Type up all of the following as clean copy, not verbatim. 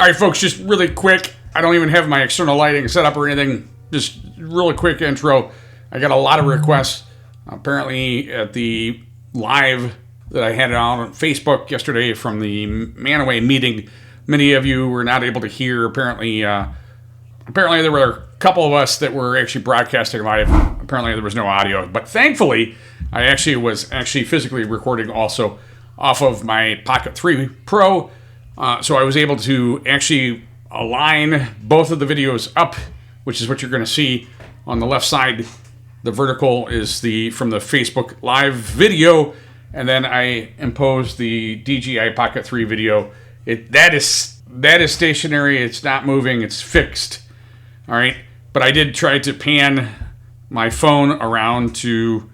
All right, folks, just really quick. I don't even have my external lighting set up or anything. Just really quick intro. I got a lot of requests. Apparently, at the live that I had on Facebook yesterday from the Mantua meeting, many of you were not able to hear. Apparently, there were a couple of us that were actually broadcasting live. Apparently, there was no audio. But thankfully, I actually was physically recording also off of my Pocket 3 Pro. So I was able to actually align both of the videos up, which is what you're going to see on the left side. The vertical is from the Facebook Live video, and then I imposed the DJI Pocket 3 video. That is stationary. It's not moving. It's fixed. All right, but I did try to pan my phone around to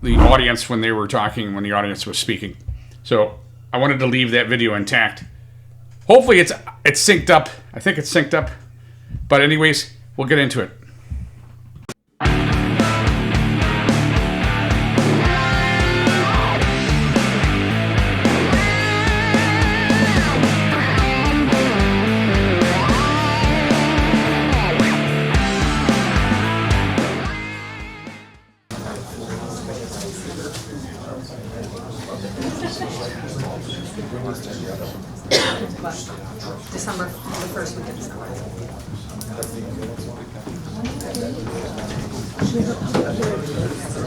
the audience when they were talking, when the audience was speaking. So I wanted to leave that video intact. Hopefully it's synced up. I think it's synced up. But anyways, we'll get into it. December, the first week of December.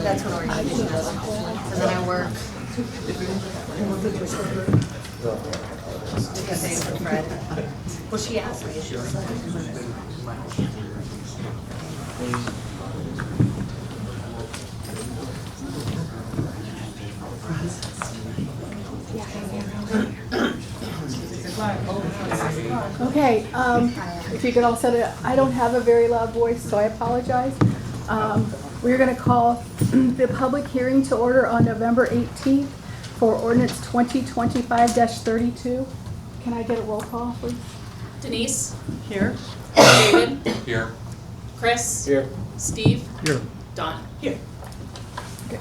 That's when orientation is. And then I work. Thanks for Fred. Well, she asked me. She was like, Okay, if you could all set it, I don't have a very loud voice, so I apologize. We're going to call the public hearing to order on November 18th for ordinance 2025-32. Can I get a roll call, please? Denise? Here. David? Here. Chris? Here. Steve? Here. Don? Here. Okay.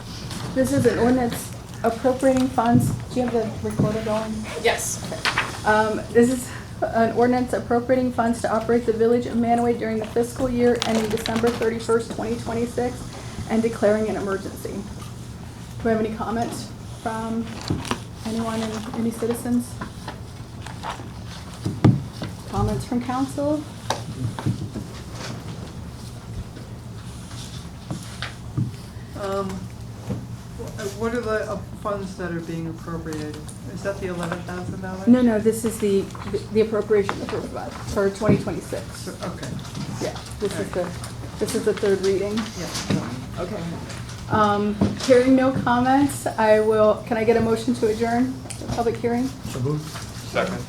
This is an ordinance appropriating funds. Do you have the recorder going? Yes. This is an ordinance appropriating funds to operate the Village of Mantua during the fiscal year ending December 31st, 2026, and declaring an emergency. Do we have any comments from anyone and any citizens? Comments from council? What are the funds that are being appropriated? Is that the $11,000? No, this is the appropriation for 2026. Okay. Yeah, this is the third reading. Yeah. Okay. Hearing no comments, can I get a motion to adjourn the public hearing? So moved. Second.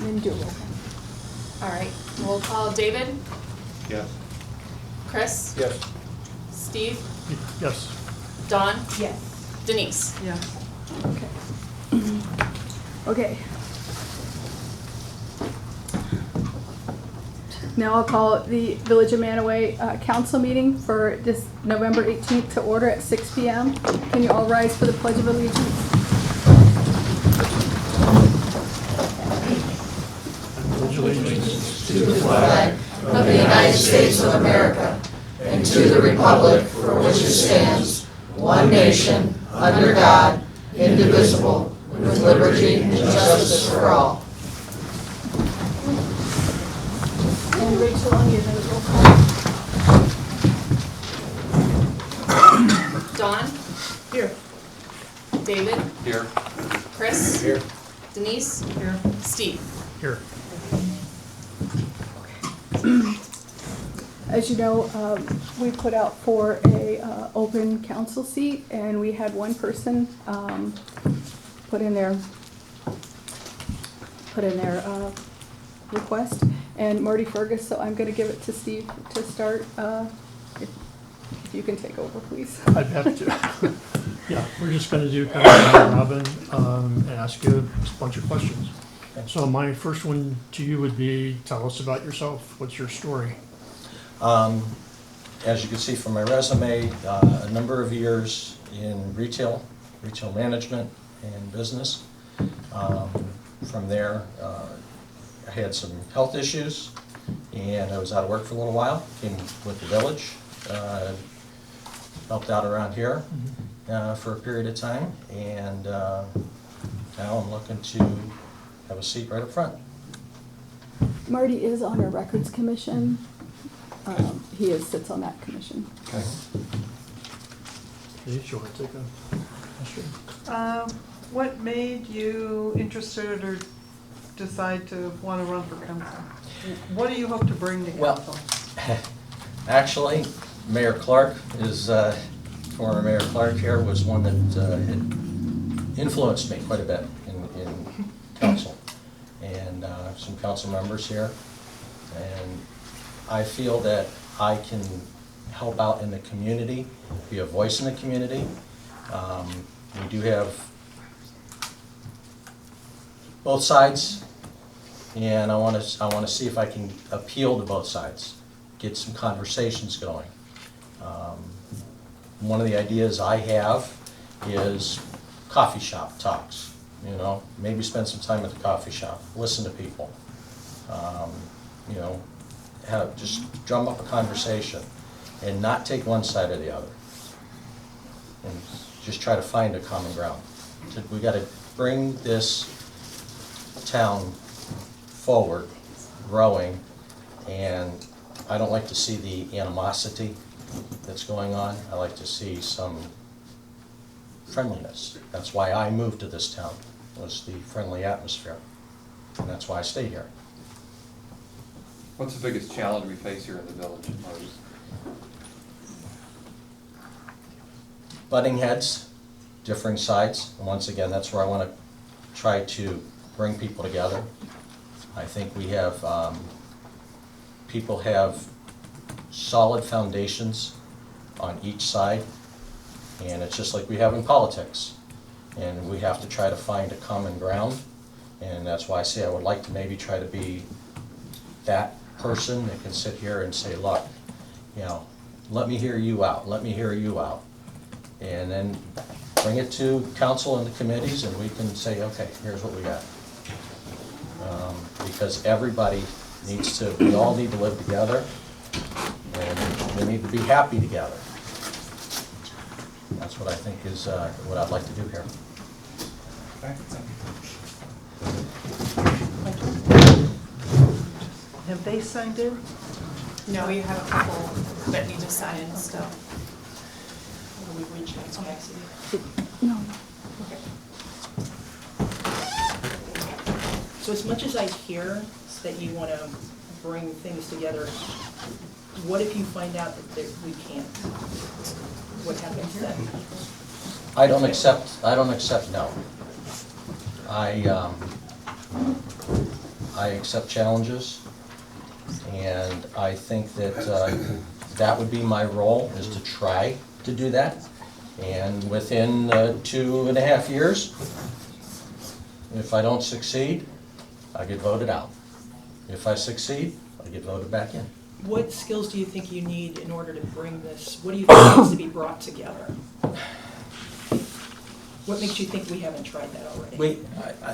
And do a roll call. All right. Roll call. David? Yes. Chris? Yes. Steve? Yes. Don? yes. Denise? Yeah. Okay. Now I'll call the Village of Mantua council meeting for this November 18th to order at 6 p.m. Can you all rise for the Pledge of Allegiance? Allegiance to the flag of the United States of America and to the republic for which it stands, one nation, under God, indivisible, with liberty and justice for all. And Rachel, on your roll call. Don? Here. David? Here. Chris? Here. Denise? Here. Steve? Here. As you know, we put out for a open council seat, and we had one person put in their request, and Marty Fergus. So I'm going to give it to Steve to start. If you can take over, please. I'd have to. Yeah, we're just going to do kind of round robin and ask you a bunch of questions. So my first one to you would be, tell us about yourself. What's your story? As you can see from my resume, a number of years in retail management and business. From there, I had some health issues, and I was out of work for a little while, came with the village, helped out around here for a period of time, and now I'm looking to have a seat right up front. Marty is on our Records Commission. He sits on that commission. Okay. Denise, you want to take a question? What made you interested or decide to want to run for council? What do you hope to bring to Well, council? actually, Mayor Clark is, former Mayor Clark here was one that had influenced me quite a bit in council, and some council members here. And I feel that I can help out in the community, be a voice in the community. We do have both sides, and I want to see if I can appeal to both sides, get some conversations going. One of the ideas I have is coffee shop talks. You know, maybe spend some time at the coffee shop, listen to people. You know, just drum up a conversation, and not take one side or the other, and just try to find a common ground. We got to bring this town forward, growing, and I don't like to see the animosity that's going on. I like to see some friendliness. That's why I moved to this town, was the friendly atmosphere, and that's why I stayed here. What's the biggest challenge we face here in the village, Marty? Butting heads, differing sides, and once again, that's where I want to try to bring people together. I think we have, people have solid foundations on each side, and it's just like we have in politics. And we have to try to find a common ground, and that's why I say I would like to maybe try to be that person that can sit here and say, look, you know, let me hear you out, let me hear you out. And then bring it to council and the committees, and we can say, okay, here's what we got. Because everybody needs to, we all need to live together, and we need to be happy together. That's what I think is what I'd like to do here. Have they signed in? No, we have a couple that need to sign still. We've reached out to Cassidy. No. So as much as I hear that you want to bring things together, what if you find out that we can't? What happens then? I don't accept no. I accept challenges, and I think that that would be my role, is to try to do that. And within 2.5 years, if I don't succeed, I get voted out. If I succeed, I get voted back in. What skills do you think you need in order to bring this? What do you think needs to be brought together? What makes you think we haven't tried that already?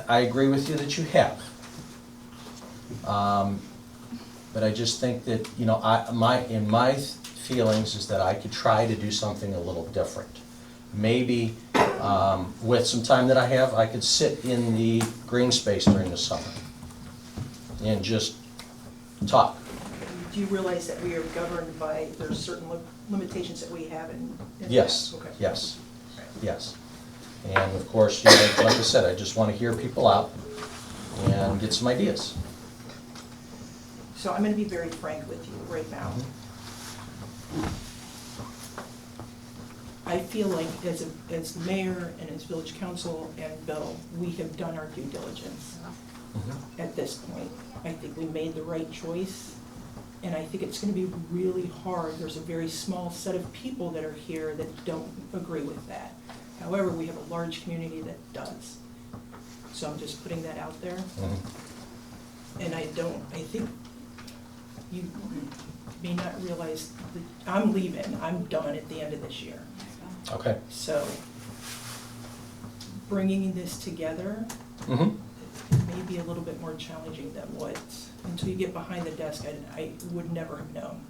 I agree with you that you have. But I just think that, you know, in my feelings is that I could try to do something a little different. Maybe with some time that I have, I could sit in the green space during the summer and just talk. Do you realize that we are governed by, there's certain limitations that we have in Yes, that? Okay. yes, yes. And of course, you know, like I said, I just want to hear people out and get some ideas. So I'm going to be very frank with you right now. I feel like as mayor and as village council and Bill, we have done our due diligence at this point. I think we made the right choice, and I think it's going to be really hard. There's a very small set of people that are here that don't agree with that. However, we have a large community that does. So I'm just putting that out there. And I think you may not realize that I'm leaving. I'm done at the end of this year. Okay. So bringing this together Mhm. it may be a little bit more challenging than what, until you get behind the desk, I would never have known.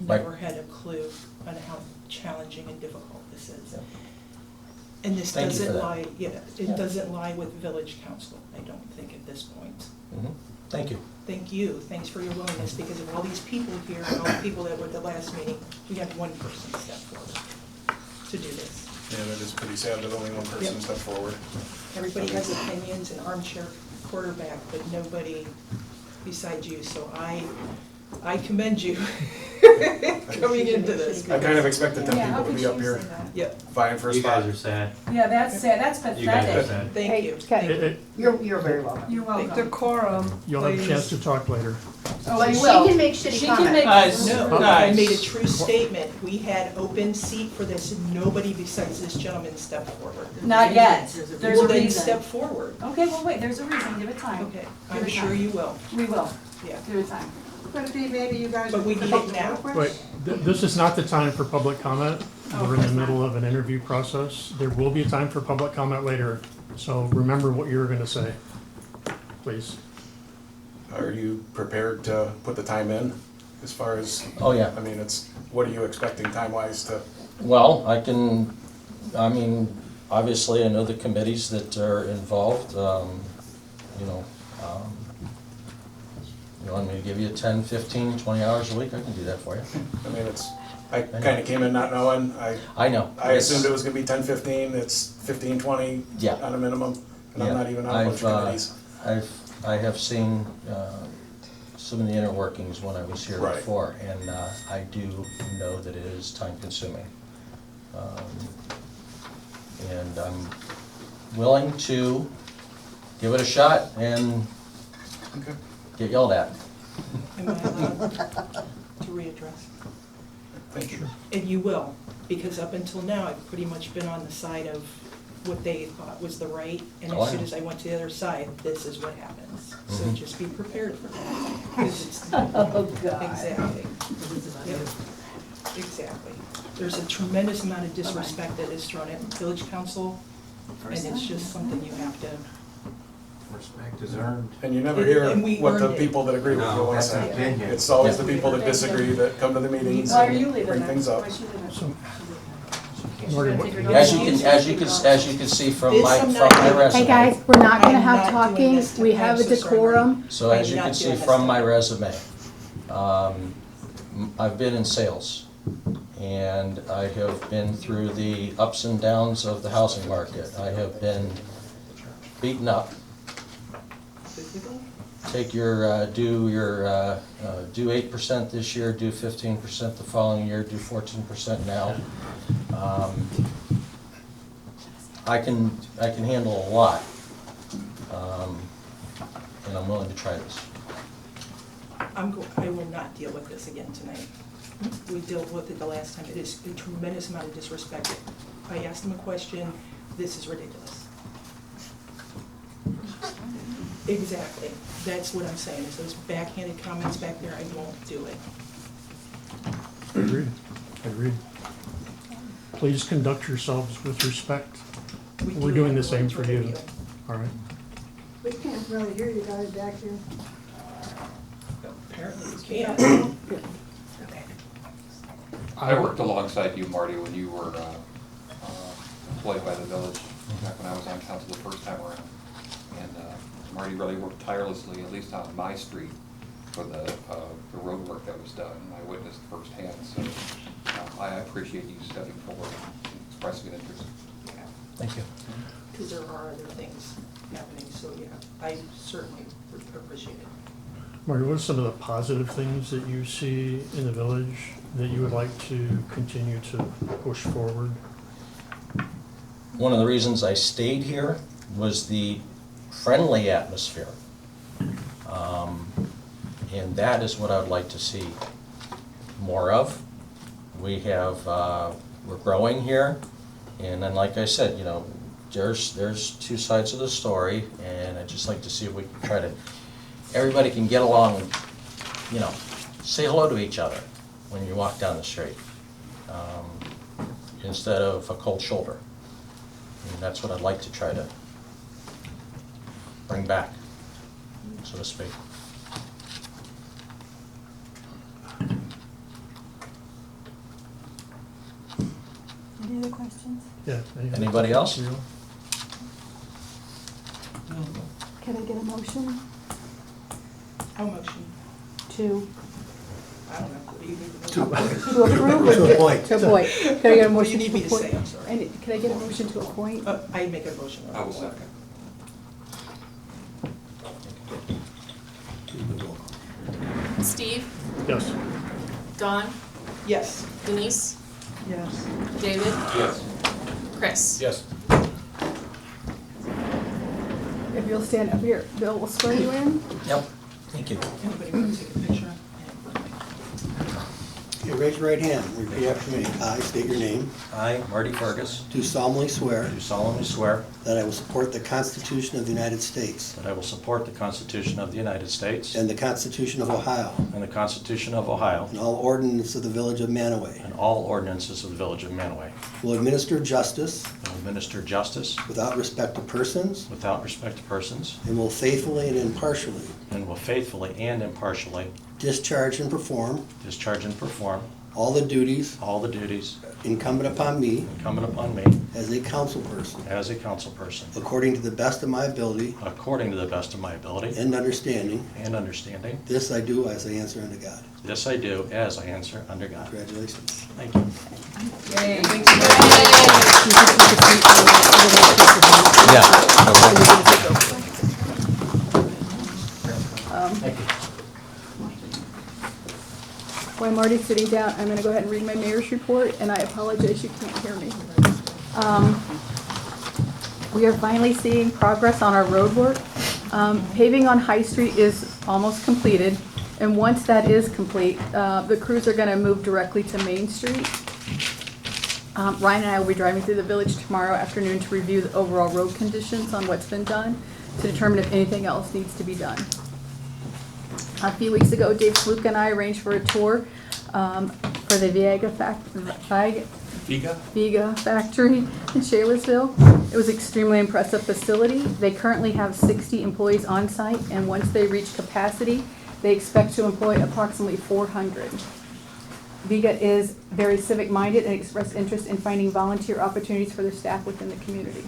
Right. Never had a clue on how challenging and difficult this is. Yeah. And this Thank you for doesn't that. lie, yeah, it Yeah. doesn't lie with village council, I don't think at this point. Mhm. Thank you. Thank you, thanks for your willingness, because of all these people here, and all the people that were at the last meeting, we had one person step forward to do this. Yeah, that is pretty sad that only one person Yep. stepped forward. Everybody has opinions and armchair quarterback, but nobody besides you, so I commend you coming into this. I kind of expected 10 Yeah, people how to could be you up here say that? Yep, vying for a You spot. guys are sad. Yeah, that's sad, that's You guys are pathetic. sad. thank Hey, you. okay. You're very welcome. You're welcome. Decorum, You'll have a chance please. to talk later. Oh, But you she will. can make shitty She can comments. make- Guys, No, I guys. made a true statement. We had open seat for this, and nobody besides this gentleman stepped forward. Not yet, there's Well, a then reason. step forward. Okay, well, wait, there's a reason, give it time. Okay, Give I'm it sure time. you will, We will, yeah. give it time. Could it be maybe you guys? But we need it now. Wait, this is not the time for public comment. We're in the middle of an interview process. There will be a time for public comment later, so remember what you were gonna say, please. Are you prepared to put the time in as far as, Oh, yeah. I mean, what are you expecting time-wise to? Well, I mean, obviously, I know the committees that are involved, you know, you want me to give you 10, 15, 20 hours a week? I can do that for you. I mean, I kind of came in not knowing. I know. I assumed it was gonna be 10, 15, it's 15, 20 Yeah. on a minimum, and I'm Yeah. not even on a bunch of committees. I have seen some of the inner workings when I was here Right. before, and I do know that it is time-consuming. And I'm willing to give it a shot and Okay. get yelled at. Am I allowed to readdress? Thank you. And you will, because up until now, I've pretty much been on the side of what they thought was the right, and Oh, I as soon know. as I went to the other side, this is what happens. So Mhm. just be prepared for that. 'Cause it's- Oh, God. Exactly. Yep. Exactly. There's a tremendous amount of disrespect that is thrown at village council, and it's just something you have to, Respect is earned. And you never And hear we what the earned it. people that agree with you No, want to that's an say. opinion. It's always the people that disagree that come to the meetings Why are you and leaving bring then? things up. Why is she leaving? So, She's Marty, gonna what- take her As down. you can see from This my I'm not doing. resume. Hey, guys, we're not gonna I'm have not doing talking. this to- We I'm have a so sorry, decorum. Marty. So as I'm you not can see doing this from to my you. resume, I've been in sales, and I have been through the ups and downs of the housing market. I have been beaten up. Take your, do 8% this year, do 15% the following year, do 14% now. I can handle a lot, and I'm willing to try this. I will not deal with this again tonight. We dealt with it the last time. It is a tremendous amount of disrespect. I asked him a question, this is ridiculous. Exactly. That's what I'm saying, is those backhanded comments back there, I won't do it. Agreed, agreed. Please conduct yourselves with respect. We We're do doing have the same words for with you, all right? We can't really hear you guys back here. Apparently you can't. I worked alongside you, Marty, when you were employed by the village, back when I was on council the first time around. And Marty really worked tirelessly, at least on my street, for the road work that was done. I witnessed firsthand, so I appreciate you stepping forward and expressing an interest. Thank you. Because there are other things happening, so yeah, I certainly appreciate it. Marty, what are some of the positive things that you see in the village that you would like to continue to push forward? One of the reasons I stayed here was the friendly atmosphere. And that is what I would like to see more of. We have, we're growing here, and then like I said, you know, there's two sides of the story, and I'd just like to see if we can try to, everybody can get along and, you know, say hello to each other when you walk down the street, instead of a cold shoulder. And that's what I'd like to try to bring back, so to speak. Any other questions? Yeah. Anybody else? Can I get a motion I'll motion. to I don't know, what do you need to to know? approve? or To appoint. To appoint. Can I get a What do you motion need to me to appoint? say? I'm sorry. Can I get a motion to appoint? I make a motion. I will second. Steve, Yes. Dawn, Yes. Denise, Yes. David, Yes. Chris. Yes. If you'll stand up here, Bill will swear you in. Yep, thank you. Anybody want to take a picture? Okay, raise your right hand, repeat after me. I state your name. I, Marty Fergus, Do solemnly swear do solemnly swear that I will support the Constitution of the United States that I will support the Constitution of the United States and the Constitution of Ohio and the Constitution of Ohio and all ordinances of the Village of Manaway. and all ordinances of the Village of Manaway. Will administer justice Will administer justice without respect to persons without respect to persons and will faithfully and impartially and will faithfully and impartially discharge and perform discharge and perform all the duties all the duties incumbent upon me incumbent upon me as a council person as a council person according to the best of my ability according to the best of my ability and understanding. and understanding. This I do as I answer unto God. This I do as I answer under God. Congratulations. Thank you. Thank you. While Marty's sitting down, I'm gonna go ahead and read my mayor's report, and I apologize, you can't hear me. We are finally seeing progress on our road work. Paving on High Street is almost completed, and once that is complete, the crews are gonna move directly to Main Street. Ryan and I will be driving through the village tomorrow afternoon to review the overall road conditions on what's been done, to determine if anything else needs to be done. A few weeks ago, Dave Fluke and I arranged for a tour for the Viega factory in Shaler'sville. It was an extremely impressive facility. They currently have 60 employees on site, and once they reach capacity, they expect to employ approximately 400. Viega is very civic-minded and expressed interest in finding volunteer opportunities for their staff within the community.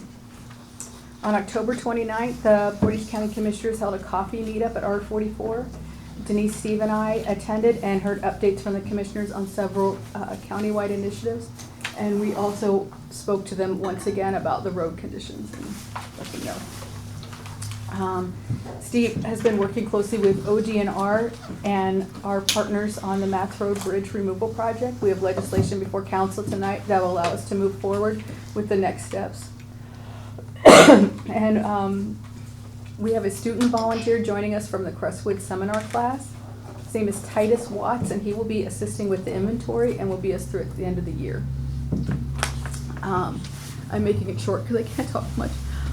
On October 29th, the Portage County Commissioners held a coffee meetup at R44. Denise, Steve, and I attended and heard updates from the commissioners on several countywide initiatives. And we also spoke to them once again about the road conditions and let them know. Steve has been working closely with ODNR and our partners on the Math Road Bridge Removal Project. We have legislation before council tonight that will allow us to move forward with the next steps. And we have a student volunteer joining us from the Crestwood seminar class. His name is Titus Watts, and he will be assisting with the inventory and will be us through at the end of the year. I'm making it short because I can't talk much.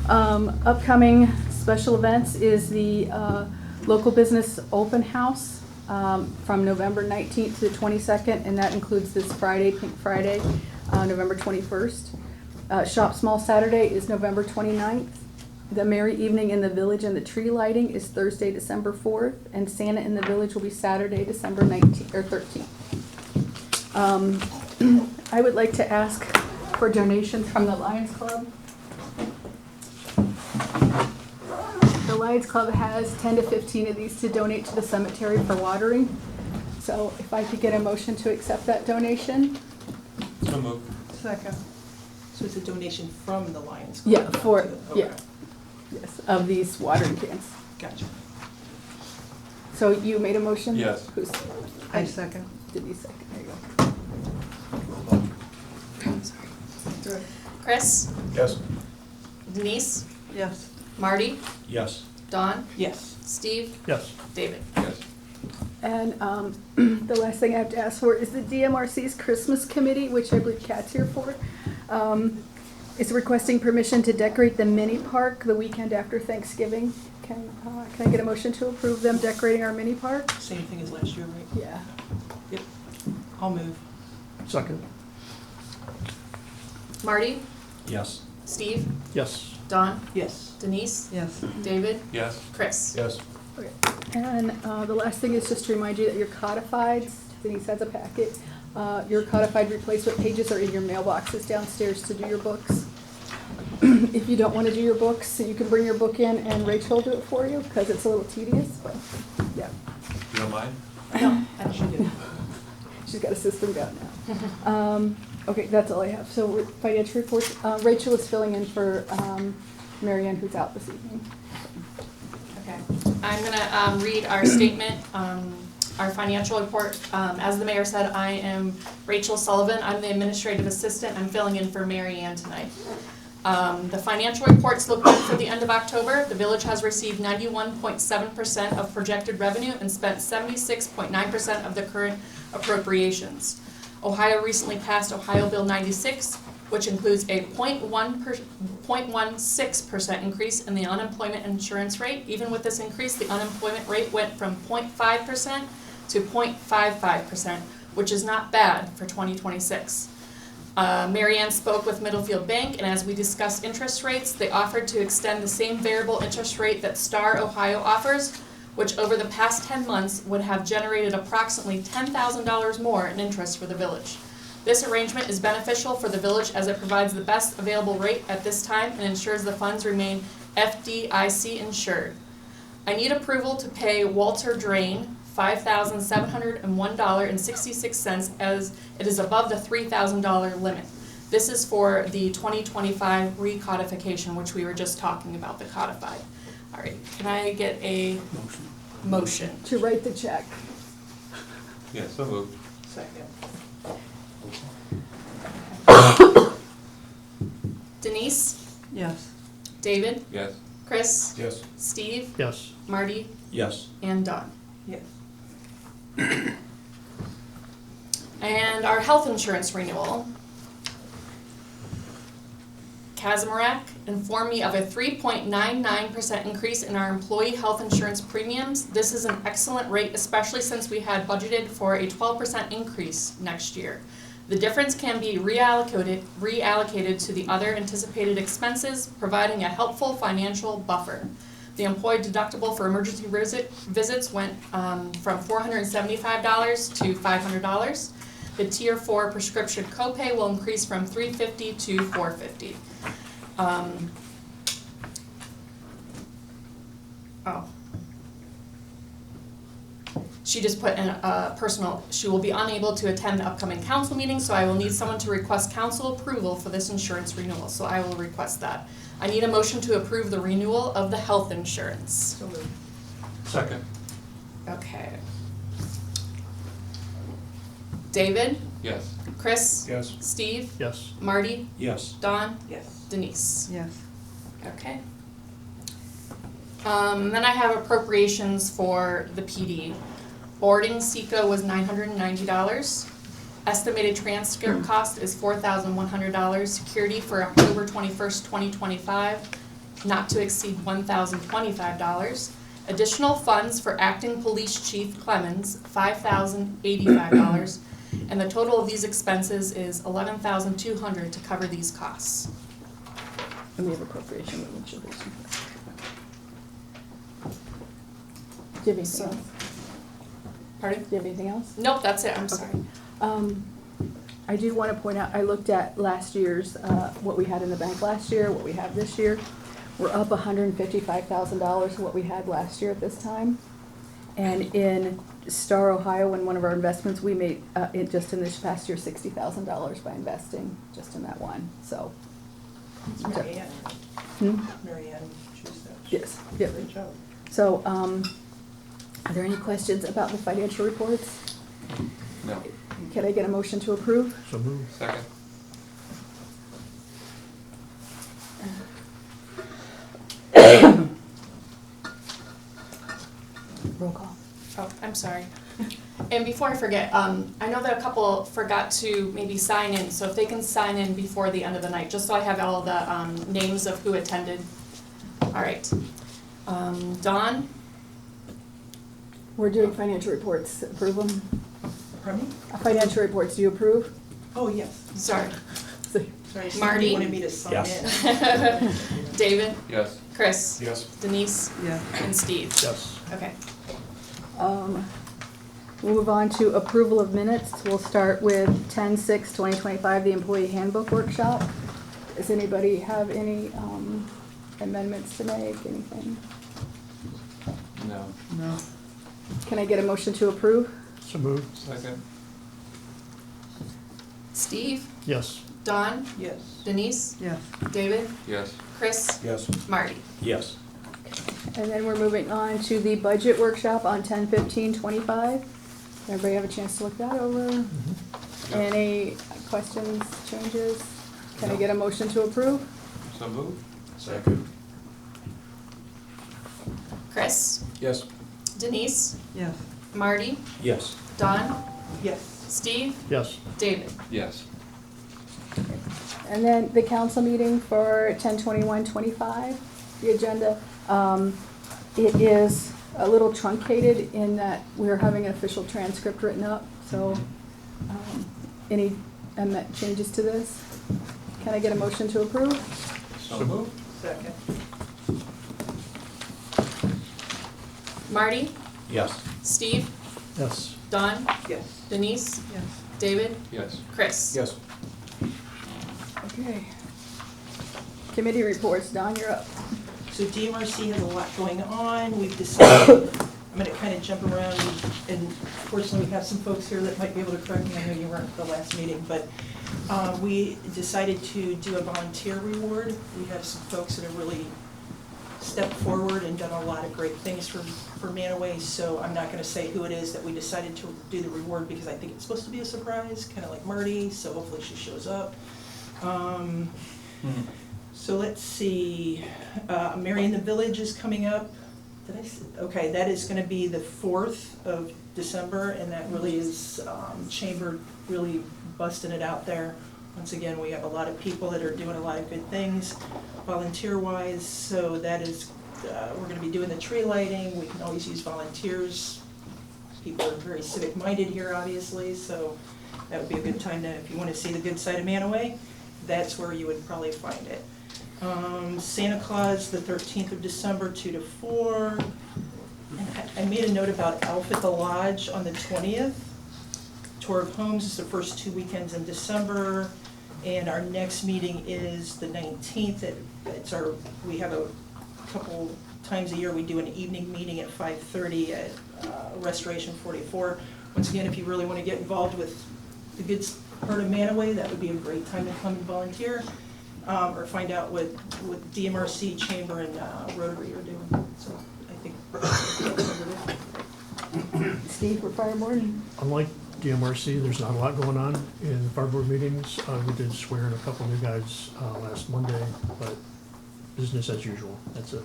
Upcoming special events is the local business open house from November 19th to the 22nd, and that includes this Friday, Pink Friday, November 21st. Shop Small Saturday is November 29th. The Merry Evening in the Village and the tree lighting is Thursday, December 4th, and Santa in the Village will be Saturday, December 19th or 13th. I would like to ask for donations from the Lions Club. The Lions Club has 10 to 15 of these to donate to the cemetery for watering. So if I could get a motion to accept that donation. So moved. Second. So it's a donation from the Lions Club? Yeah, for, Okay. yeah, yes, of these watering cans. Gotcha. So you made a motion? Yes. Who's? I second. Did you second? There you go. Chris, Yes. Denise, Yes. Marty, Yes. Dawn, Yes. Steve, Yes. David. Yes. And the last thing I have to ask for is the DMRC's Christmas Committee, which I believe Kat's here for, is requesting permission to decorate the mini park the weekend after Thanksgiving. Can I get a motion to approve them decorating our mini park? Same thing as last year, right? Yeah. Yep. I'll move. Second. Marty, Yes. Steve, Yes. Dawn, Yes. Denise, Yes. David, Yes. Chris. Yes. Okay. And the last thing is just to remind you that your codified, Denise has a packet, your codified replacement pages are in your mailboxes downstairs to do your books. If you don't want to do your books, you can bring your book in and Rachel will do it for you because it's a little tedious, but yeah. You don't mind? No, I should do. She's got a system going now. Okay, that's all I have. So financial reports, Rachel is filling in for Marianne, who's out this evening. Okay, I'm gonna read our statement, our financial report. As the mayor said, I am Rachel Sullivan. I'm the administrative assistant. I'm filling in for Mary Ann tonight. The financial reports look good for the end of October. The village has received 91.7% of projected revenue and spent 76.9% of the current appropriations. Ohio recently passed Ohio Bill 96, which includes a 0.16% increase in the unemployment insurance rate. Even with this increase, the unemployment rate went from 0.5% to 0.55%, which is not bad for 2026. Mary Ann spoke with Middlefield Bank, and as we discussed interest rates, they offered to extend the same variable interest rate that Star Ohio offers, which over the past 10 months would have generated approximately $10,000 more in interest for the village. This arrangement is beneficial for the village as it provides the best available rate at this time and ensures the funds remain FDIC insured. I need approval to pay Walter Drain $5,701.66 as it is above the $3,000 limit. This is for the 2025 recodification, which we were just talking about, the codified. All right, can I get a motion? To write the check. Yes, so moved. Second. Denise, Yes. David, Yes. Chris, Yes. Steve, Yes. Marty, Yes. and Dawn. Yes. And our health insurance renewal. Kazimierak informed me of a 3.99% increase in our employee health insurance premiums. This is an excellent rate, especially since we had budgeted for a 12% increase next year. The difference can be reallocated to the other anticipated expenses, providing a helpful financial buffer. The employee deductible for emergency visits went from $475 to $500. The Tier 4 prescription copay will increase from $350 to $450. She just put in a personal, she will be unable to attend the upcoming council meeting, so I will need someone to request council approval for this insurance renewal, so I will request that. I need a motion to approve the renewal of the health insurance. So moved. Second. Okay. David, Yes. Chris, Yes. Steve, Yes. Marty, Yes. Dawn, Yes. Denise. Yes. Okay. Then I have appropriations for the PD. Boarding SECO was $990. Estimated transcript cost is $4,100. Security for October 21st, 2025, not to exceed $1,025. Additional funds for acting police chief Clemens, $5,085. And the total of these expenses is $11,200 to cover these costs. And we have appropriation with each of these. Do you have anything else? Pardon? Do you have anything else? Nope, that's it, I'm sorry. I do want to point out, I looked at last year's, what we had in the bank last year, what we have this year. We're up $155,000 to what we had last year at this time. And in Star Ohio, in one of our investments, we made, just in this past year, $60,000 by investing just in that one, so. Mary Ann. Hmm? Mary Ann, choose that. Yes, yep. Great job. So, are there any questions about the financial reports? No. Can I get a motion to approve? So move. Second. Roll call. Oh, I'm sorry. And before I forget, I know that a couple forgot to maybe sign in, so if they can sign in before the end of the night, just so I have all the names of who attended. All right. Dawn? We're doing financial reports. Approve them? Pardon me? Financial reports, do you approve? Oh, yes. Sorry. Sorry, Marty? somebody wanted me to sign Yes. in. David, Yes. Chris, Yes. Denise, Yeah. and Steve. Yes. Okay. We'll move on to approval of minutes. We'll start with 10/6/2025, the employee handbook workshop. Does anybody have any amendments to make, anything? No. No. Can I get a motion to approve? So moved. Second? Steve, Yes. Don, Yes. Denise, Yes. David, Yes. Chris, Yes. Marty. Yes. And then we're moving on to the budget workshop on 10/15/25. Everybody have a chance to look that over? Any questions, changes? Can I get a motion to approve? So moved? Second. Chris, Yes. Denise, Yes. Marty, Yes. Don, Yes. Steve, Yes. David. Yes. And then the council meeting for 10/21/25, the agenda. It is a little truncated in that we're having an official transcript written up, so any changes to this? Can I get a motion to approve? So moved? Second. Marty, Yes. Steve, Yes. Don, Yes. Denise, Yes. David, Yes. Chris. Yes. Okay. Committee reports, Don, you're up. So DMRC has a lot going on. We've decided, I'm gonna kind of jump around, and fortunately, we have some folks here that might be able to correct me. I know you weren't at the last meeting, but we decided to do a volunteer reward. We have some folks that have really stepped forward and done a lot of great things for Mantua, so I'm not gonna say who it is that we decided to do the reward, because I think it's supposed to be a surprise, kind of like Marty, so hopefully she shows up. So let's see, Mary in the Village is coming up. Did I say? Okay, that is gonna be the 4th of December, and that really is, Chamber really busting it out there. Once again, we have a lot of people that are doing a lot of good things volunteer-wise, so that is, we're gonna be doing the tree lighting. We can always use volunteers. People are very civic-minded here, obviously, so that would be a good time to, if you wanna see the good side of Mantua, that's where you would probably find it. Santa Claus, the 13th of December, 2 to 4. And I made a note about Elf at the Lodge on the 20th. Tour of Homes is the first 2 weekends in December. And our next meeting is the 19th. We have a couple times a year, we do an evening meeting at 5:30 at Restoration 44. Once again, if you really want to get involved with the good part of Mantua, that would be a great time to come and volunteer. Or find out what DMRC, Chamber, and Rotary are doing. So I think. Steve for Fire Board? Unlike DMRC, there's not a lot going on in fire board meetings. We did swear in a couple new guys last Monday, but business as usual. That's it.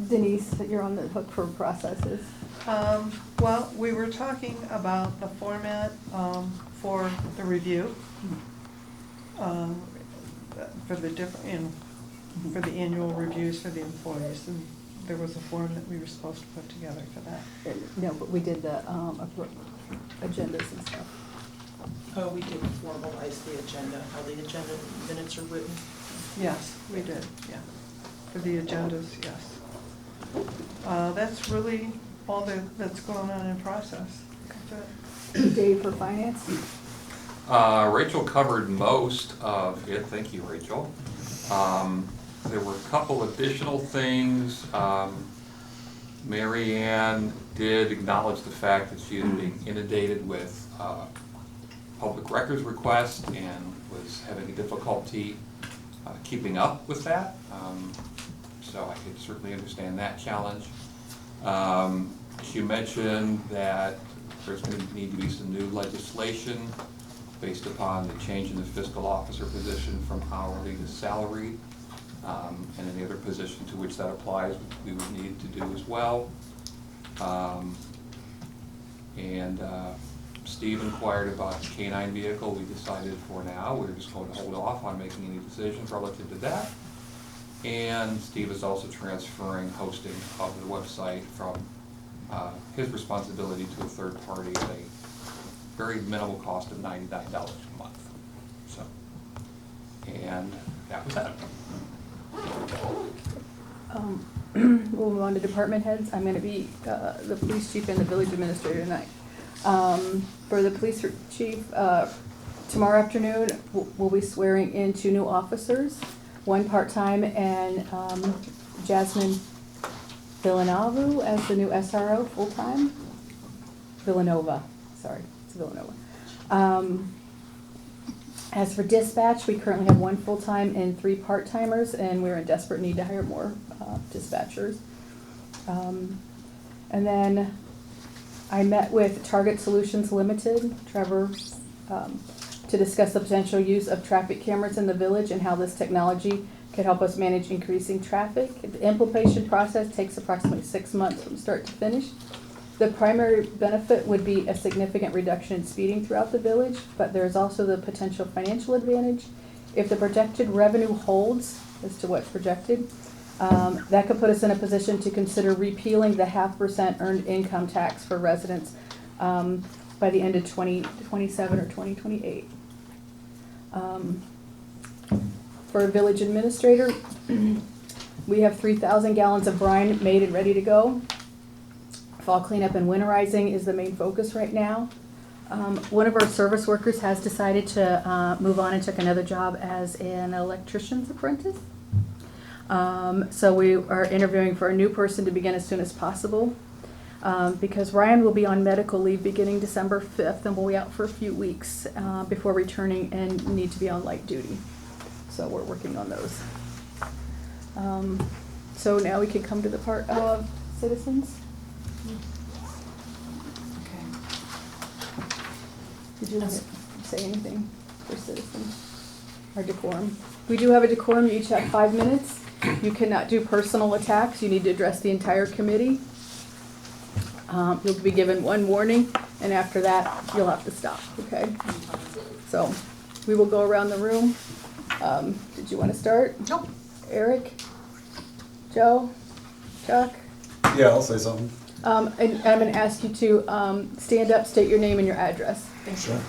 Denise, you're on the hook for processes. Well, we were talking about the format for the review. For the different, for the annual reviews for the employees, and there was a form that we were supposed to put together for that. No, but we did the agendas and stuff. Oh, we did formalize the agenda, how the agenda minutes are written. Yes, we did, yeah. For the agendas, yes. That's really all that's going on in process. Dave for Finance? Rachel covered most of it, thank you, Rachel. There were a couple additional things. Mary Ann did acknowledge the fact that she had been inundated with public records requests and was having difficulty keeping up with that. So I could certainly understand that challenge. She mentioned that there's going to need to be some new legislation based upon the change in the fiscal officer position from hourly to salaried, and any other position to which that applies, we would need to do as well. Steve inquired about the K-9 vehicle. We decided for now we're just going to hold off on making any decisions relative to that. And Steve is also transferring hosting of the website from his responsibility to a third party at a very minimal cost of $99 a month. So And that was that. We'll move on to department heads. I'm gonna be the police chief and the village administrator tonight. For the police chief, tomorrow afternoon, we'll be swearing in 2 new officers, 1 part-time and Jasmine Villanova as the new SRO full-time. Villanova, sorry, it's Villanova. As for dispatch, we currently have 1 full-time and 3 part-timers, and we're in desperate need to hire more dispatchers. And then I met with Target Solutions Limited, Trevor, to discuss the potential use of traffic cameras in the village and how this technology could help us manage increasing traffic. The implementation process takes approximately 6 months from start to finish. The primary benefit would be a significant reduction in speeding throughout the village, but there's also the potential financial advantage. If the projected revenue holds as to what's projected, that could put us in a position to consider repealing the 0.5% earned income tax for residents by the end of 2027 or 2028. For a village administrator, we have 3,000 gallons of brine made and ready to go. Fall cleanup and winterizing is the main focus right now. One of our service workers has decided to move on and took another job as an electrician's apprentice. So we are interviewing for a new person to begin as soon as possible. Because Ryan will be on medical leave beginning December 5th and will be out for a few weeks before returning and need to be on light duty. So we're working on those. So now we can come to the part of citizens. Did you say anything for citizens? Or decorum? We do have a decorum. You each have 5 minutes. You cannot do personal attacks. You need to address the entire committee. You'll be given 1 warning, and after that, you'll have to stop, okay? So, we will go around the room. Did you want to start? Nope. Eric? Joe? Chuck? Yeah, I'll say something. And I'm going to ask you to stand up, state your name and your address. Sure.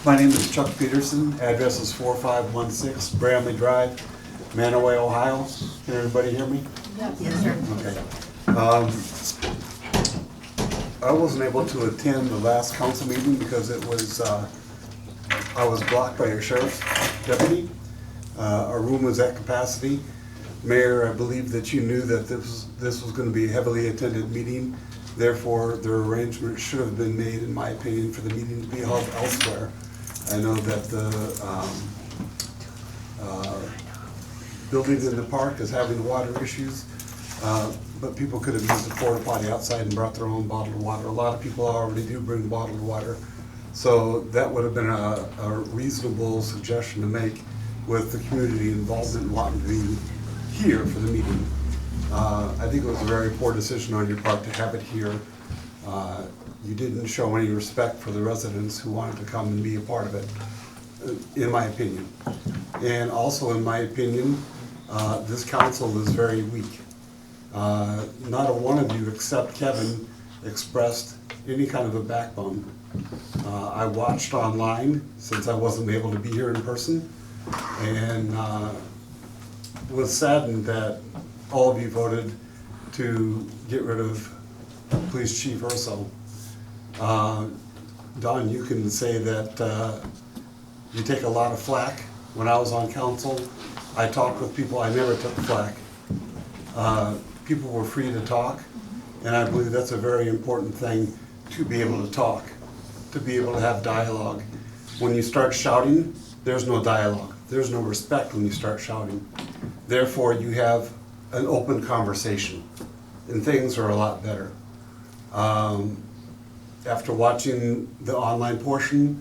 My name is Chuck Peterson. Address is 4516 Bramley Drive, Mantua, Ohio. Can everybody hear me? Yes, sir. Okay. I wasn't able to attend the last council meeting because it was, I was blocked by your sheriff's deputy. Our room was at capacity. Mayor, I believe that you knew that this was going to be a heavily attended meeting. Therefore, the arrangement should have been made, in my opinion, for the meeting to be held elsewhere. I know that the building in the park is having water issues, but people could have used a porta potty outside and brought their own bottled water. A lot of people already do bring bottled water. So that would have been a reasonable suggestion to make with the community involvement wanting to be here for the meeting. I think it was a very poor decision on your part to have it here. You didn't show any respect for the residents who wanted to come and be a part of it, in my opinion. And also, in my opinion, this council is very weak. Not a one of you except Kevin expressed any kind of a backbone. I watched online since I wasn't able to be here in person, and was saddened that all of you voted to get rid of Police Chief Urso. Don, you can say that you take a lot of flack. When I was on council, I talked with people, I never took flack. People were free to talk, and I believe that's a very important thing, to be able to talk, to be able to have dialogue. When you start shouting, there's no dialogue. There's no respect when you start shouting. Therefore, you have an open conversation, and things are a lot better. After watching the online portions,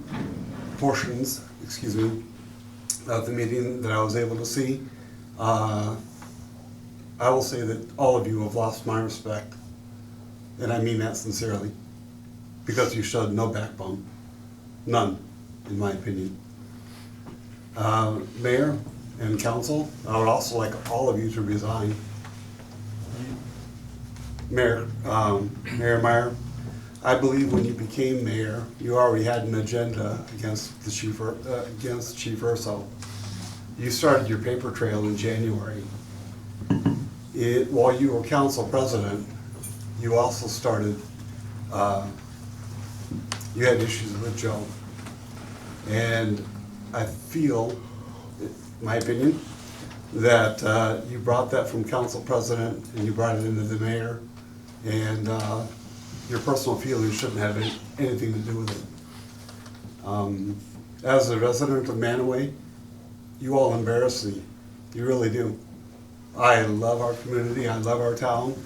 of the meeting that I was able to see, I will say that all of you have lost my respect, and I mean that sincerely, because you showed no backbone, none, in my opinion. Mayor and council, I would also like all of you to resign. Mayor Meyer, I believe when you became mayor, you already had an agenda against the against Chief Urso. You started your paper trail in January. While you were council president, you also started, you had issues with Joe. And I feel, my opinion, that you brought that from council president and you brought it into the mayor. And your personal feelings shouldn't have anything to do with it. As a resident of Mantua, you all embarrass me. You really do. I love our community. I love our town.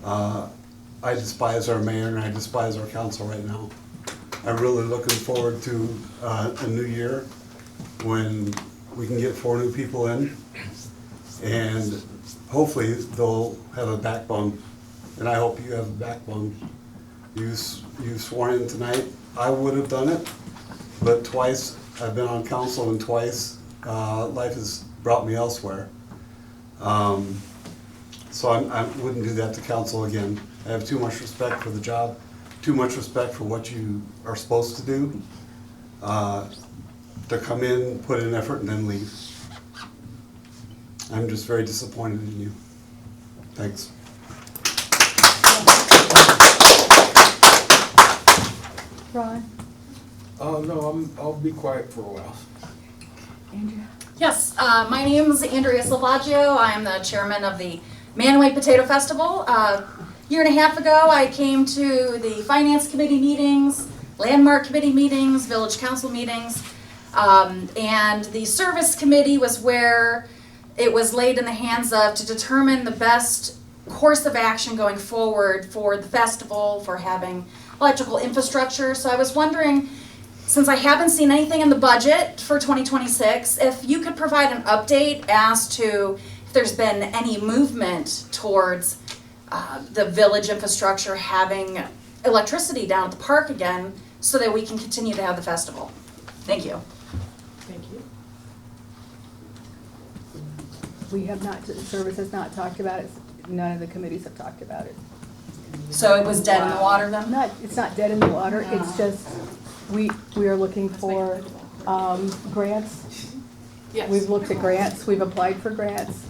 I despise our mayor and I despise our council right now. I'm really looking forward to a new year when we can get 4 new people in, and hopefully they'll have a backbone. And I hope you have a backbone. You sworn in tonight. I would have done it, but twice I've been on council and twice life has brought me elsewhere. So I wouldn't do that to council again. I have too much respect for the job, too much respect for what you are supposed to do, to come in, put in effort, and then leave. I'm just very disappointed in you. Thanks. Ron? No, I'll be quiet for a while. Andrea? Yes, my name is Andrea Salvaggio. I'm the chairman of the Mantua Potato Festival. A year and a half ago, I came to the finance committee meetings, landmark committee meetings, village council meetings, and the service committee was where it was laid in the hands of to determine the best course of action going forward for the festival, for having electrical infrastructure. So I was wondering, since I haven't seen anything in the budget for 2026, if you could provide an update as to if there's been any movement towards the village infrastructure having electricity down at the park again so that we can continue to have the festival. Thank you. Thank you. We have not, the service has not talked about it. None of the committees have talked about it. So it was dead in the water then? It's not dead in the water, it's just, we are looking for grants. Yes. We've looked at grants, we've applied for grants,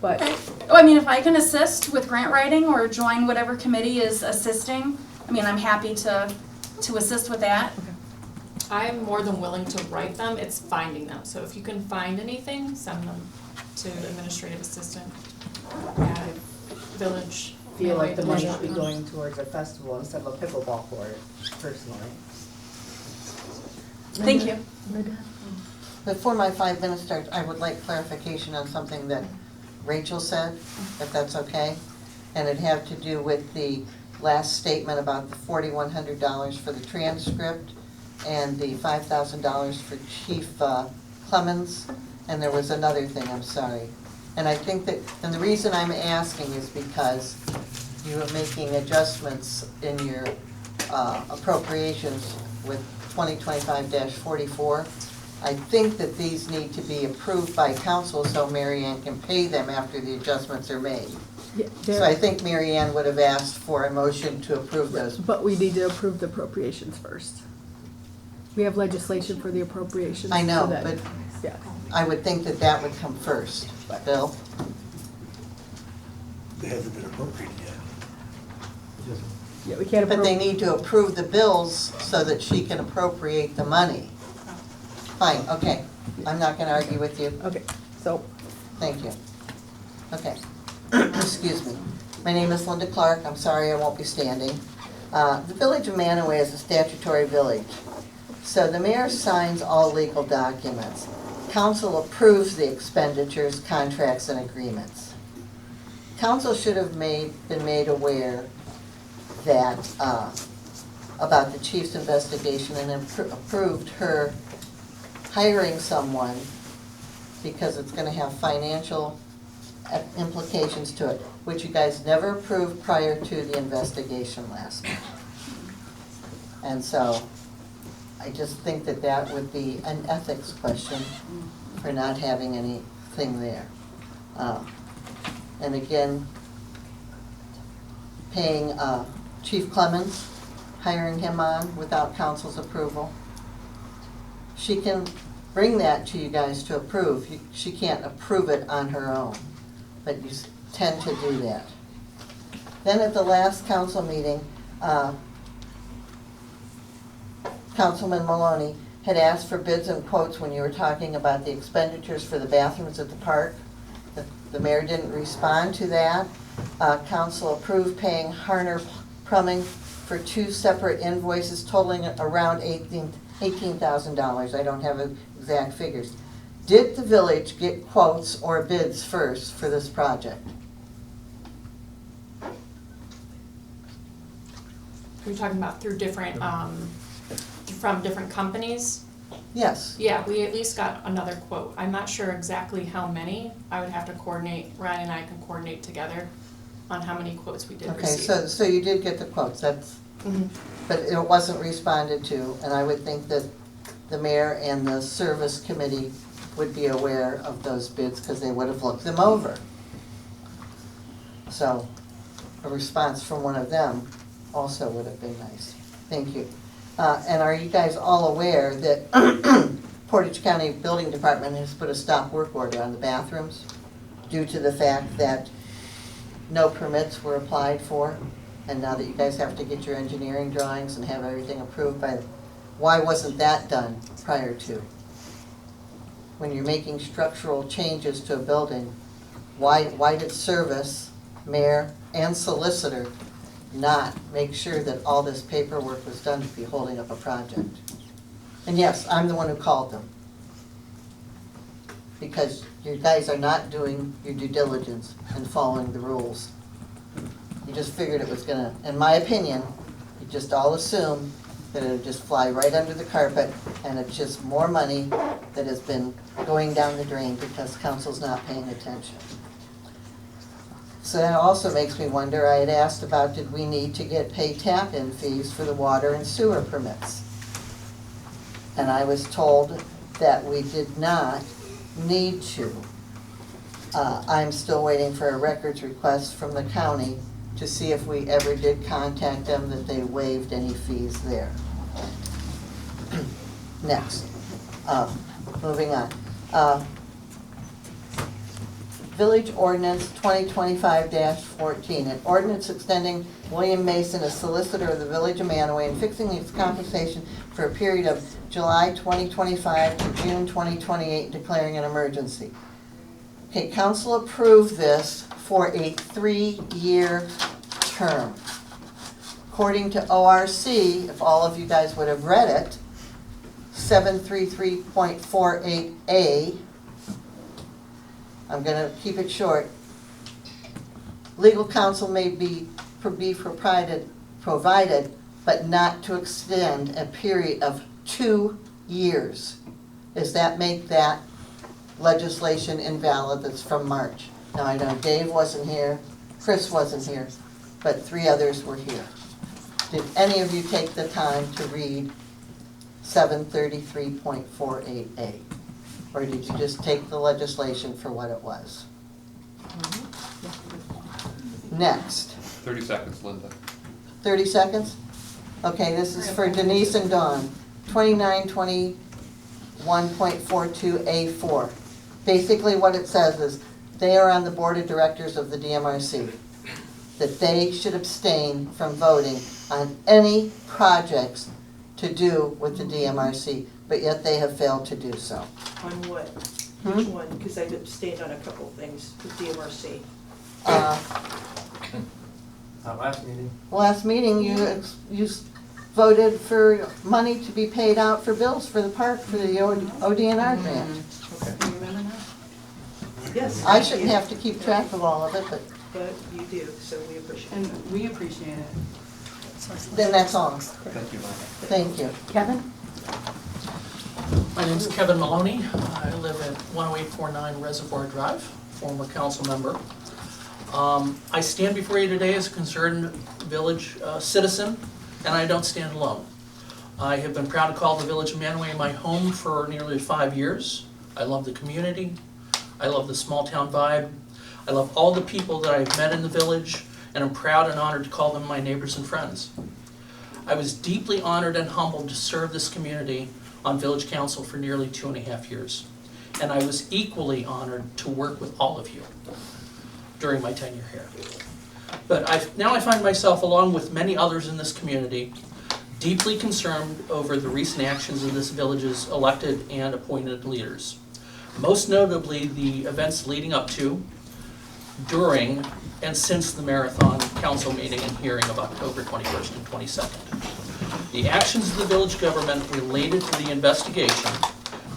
but Oh, I mean, if I can assist with grant writing or join whatever committee is assisting, I mean, I'm happy to assist with that. I'm more than willing to write them, it's finding them. So if you can find anything, send them to administrative assistant at village. Feel like the money Mantua. should be going towards a festival instead of a pickleball court, personally. Thank you. Before my 5 minutes start, I would like clarification on something that Rachel said, if that's okay. And it had to do with the last statement about the $4,100 for the transcript and the $5,000 for Chief Clemens. And there was another thing, I'm sorry. And I think that, and the reason I'm asking is because you are making adjustments in your appropriations with 2025-44. I think that these need to be approved by council so Mary Ann can pay them after the adjustments are made. yeah, So I think Mary Ann would have asked for a motion to approve those. but we need to approve the appropriations first. We have legislation for the appropriations. I know, so that- but Yeah, I would think that that would come first. Bill? They haven't been appropriated yet. yeah, we can't But they approve. need to approve the bills so that she can appropriate the money. Fine, okay. I'm not gonna argue with you. Okay, so, Thank you. Okay. Excuse me. My name is Linda Clark. I'm sorry I won't be standing. The Village of Mantua is a statutory village. So the mayor signs all legal documents. Council approves the expenditures, contracts, and agreements. Council should have been made aware that, about the chief's investigation and approved her hiring someone because it's gonna have financial implications to it, which you guys never approved prior to the investigation last month. And so, I just think that that would be an ethics question for not having anything there. And again, paying Chief Clemens hiring him on without council's approval. She can bring that to you guys to approve. She can't approve it on her own, but you tend to do that. Then at the last council meeting, Councilman Maloney had asked for bids and quotes when you were talking about the expenditures for the bathrooms at the park. The mayor didn't respond to that. Council approved paying Harner Plumbing for 2 separate invoices totaling around $18,000. I don't have exact figures. Did the village get quotes or bids first for this project? Are you talking about through different, from different companies? Yes. Yeah, we at least got another quote. I'm not sure exactly how many. I would have to coordinate, Ryan and I can coordinate together on how many quotes we did Okay, receive. so you did get the quotes, that's, Mhm. but it wasn't responded to, and I would think that the mayor and the service committee would be aware of those bids because they would have looked them over. So a response from one of them also would have been nice. Thank you. And are you guys all aware that Portage County Building Department has put a stop work order on the bathrooms due to the fact that no permits were applied for? And now that you guys have to get your engineering drawings and have everything approved by, why wasn't that done prior to? When you're making structural changes to a building, why did service, mayor, and solicitor not make sure that all this paperwork was done to be holding up a project? And yes, I'm the one who called them. Because you guys are not doing your due diligence and following the rules. You just figured it was gonna, in my opinion, you just all assume that it would just fly right under the carpet and it's just more money that has been going down the drain because council's not paying attention. So that also makes me wonder, I had asked about, did we need to get paid tap-in fees for the water and sewer permits? And I was told that we did not need to. I'm still waiting for a records request from the county to see if we ever did contact them, that they waived any fees there. Next, moving on. Village Ordinance 2025-14, an ordinance extending William Mason as solicitor of the Village of Mantua and fixing his compensation for a period of July 2025 to June 2028, declaring an emergency. Okay, council approved this for a 3-year term. According to ORC, if all of you guys would have read it, 733.48A, I'm going to keep it short. Legal counsel may be provided, but not to extend a period of 2 years. Does that make that legislation invalid that's from March? Now I know Dave wasn't here, Chris wasn't here, but 3 others were here. Did any of you take the time to read 733.48A? Or did you just take the legislation for what it was? Next. 30 seconds, Linda. 30 seconds? Okay, this is for Denise and Dawn. 2921.42A4. Basically what it says is they are on the board of directors of the DMRC. That they should abstain from voting on any projects to do with the DMRC, but yet they have failed to do so. On what? Which one? Because I've abstained on a couple of things with DMRC. Last meeting. Last meeting, you voted for money to be paid out for bills for the park for the ODNR grant. Okay. You remember that? Yes. I shouldn't have to keep track of all of it, but But you do, so we appreciate it. And we appreciate it. then that's all. Thank you, Linda. Thank you. Kevin? My name's Kevin Maloney. I live at 10849 Reservoir Drive, former council member. I stand before you today as a concerned village citizen, and I don't stand alone. I have been proud to call the Village of Mantua my home for nearly 5 years. I love the community. I love the small town vibe. I love all the people that I've met in the village, and I'm proud and honored to call them my neighbors and friends. I was deeply honored and humbled to serve this community on village council for nearly 2.5 years. And I was equally honored to work with all of you during my tenure here. But now I find myself, along with many others in this community, deeply concerned over the recent actions of this village's elected and appointed leaders. Most notably, the events leading up to, during, and since the Marathon Council meeting and hearing of October 21st and 22nd. The actions of the village government related to the investigation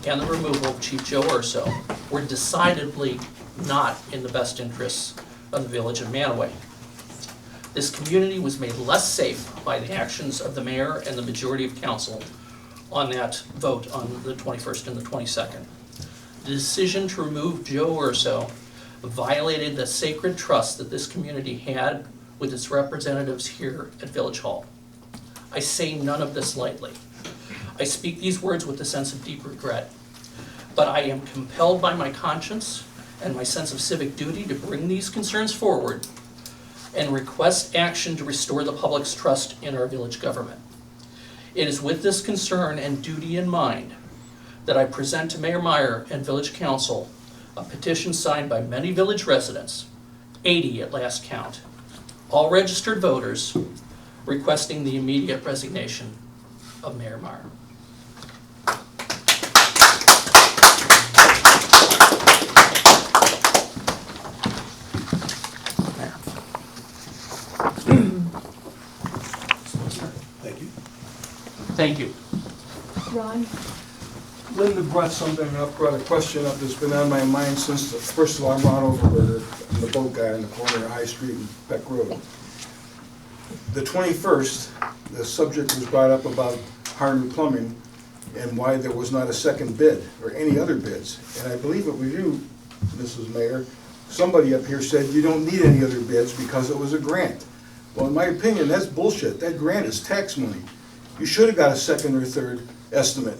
and the removal of Chief Joe Urso were decidedly not in the best interests of the village of Mantua. This community was made less safe by the actions of the mayor and the majority of council on that vote on the 21st and the 22nd. The decision to remove Joe Urso violated the sacred trust that this community had with its representatives here at Village Hall. I say none of this lightly. I speak these words with a sense of deep regret, but I am compelled by my conscience and my sense of civic duty to bring these concerns forward and request action to restore the public's trust in our village government. It is with this concern and duty in mind that I present to Mayor Meyer and Village Council a petition signed by many village residents, 80 at last count, all registered voters, requesting the immediate resignation of Mayor Meyer. Thank you. Thank you. Ron? Linda brought a question up that's been on my mind since, first of all, I'm Ron Overberger. I'm the boat guy on the corner of High Street and Peck Road. The 21st, the subject was brought up about Harney Plumbing and why there was not a second bid or any other bids. And I believe it was you, Mrs. Mayor, somebody up here said you don't need any other bids because it was a grant. Well, in my opinion, that's bullshit. That grant is tax money. You should have got a second or third estimate.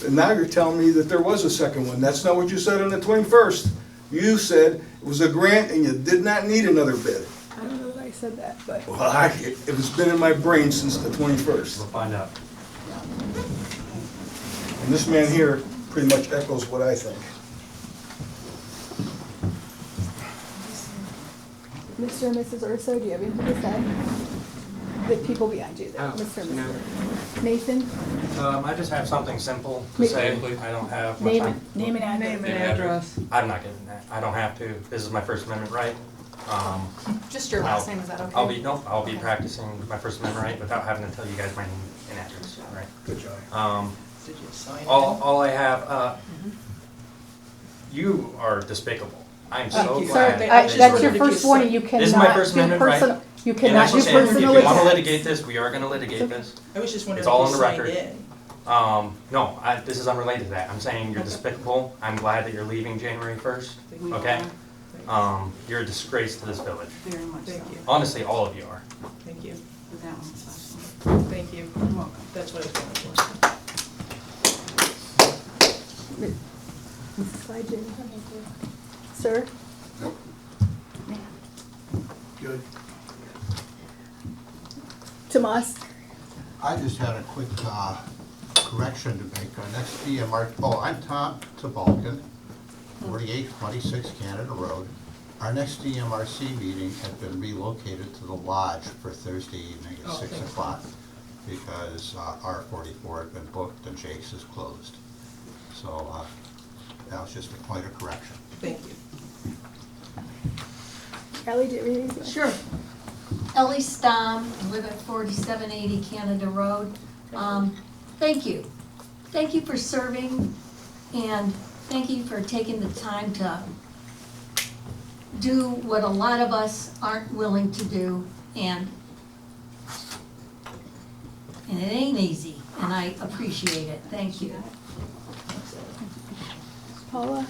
And now you're telling me that there was a second one. That's not what you said on the 21st. You said it was a grant and you did not need another bid. I don't know if I said that, but. Well, it has been in my brain since the 21st. We'll find out. And this man here pretty much echoes what I think. Mr. and Mrs. Urso, do you have anything to say? The people behind you there, Mr. and Mrs. Nathan? I just have something simple to Ma- say. I don't have much time. Name and address. Name and address. I'm not getting that. I don't have to. This is my First Amendment right. Just your last name, is that okay? I'll be practicing my First Amendment right without having to tell you guys my name and address, right? Good job. Did you sign All I have, you are despicable. I'm so you. glad. Sir, that that's your you- first warning, you cannot This is my First do Amendment right. personal, you And cannot that's do what I'm saying. personal If you want to attacks. litigate this, we are going to litigate this. I was just wondering It's if all you on the signed record. in. No, this is unrelated to that. I'm saying you're Okay. despicable. I'm glad that you're leaving January 1st, We okay? are. You're a disgrace to this village. Very much so. Thank you, Honestly, all of you are. thank you, But that one especially. thank you. You're welcome. That's what I was going for. Mrs. Clyde, sir? Good. Tomas? I just had a quick correction to make. Our next I'm Tom Tabalkin, 4826 Canada Road. Our next DMRC meeting has been relocated to the lodge for Thursday evening at 6 o'clock because R44 had been booked and Jake's is closed. So that was just a point of correction. Thank you. Ellie, do you have anything? Sure. Ellie Stom, live at 4780 Canada Road. Thank you. Thank you for serving, and thank you for taking the time to do what a lot of us aren't willing to do, and it ain't easy, and I appreciate it. Thank you. Paula?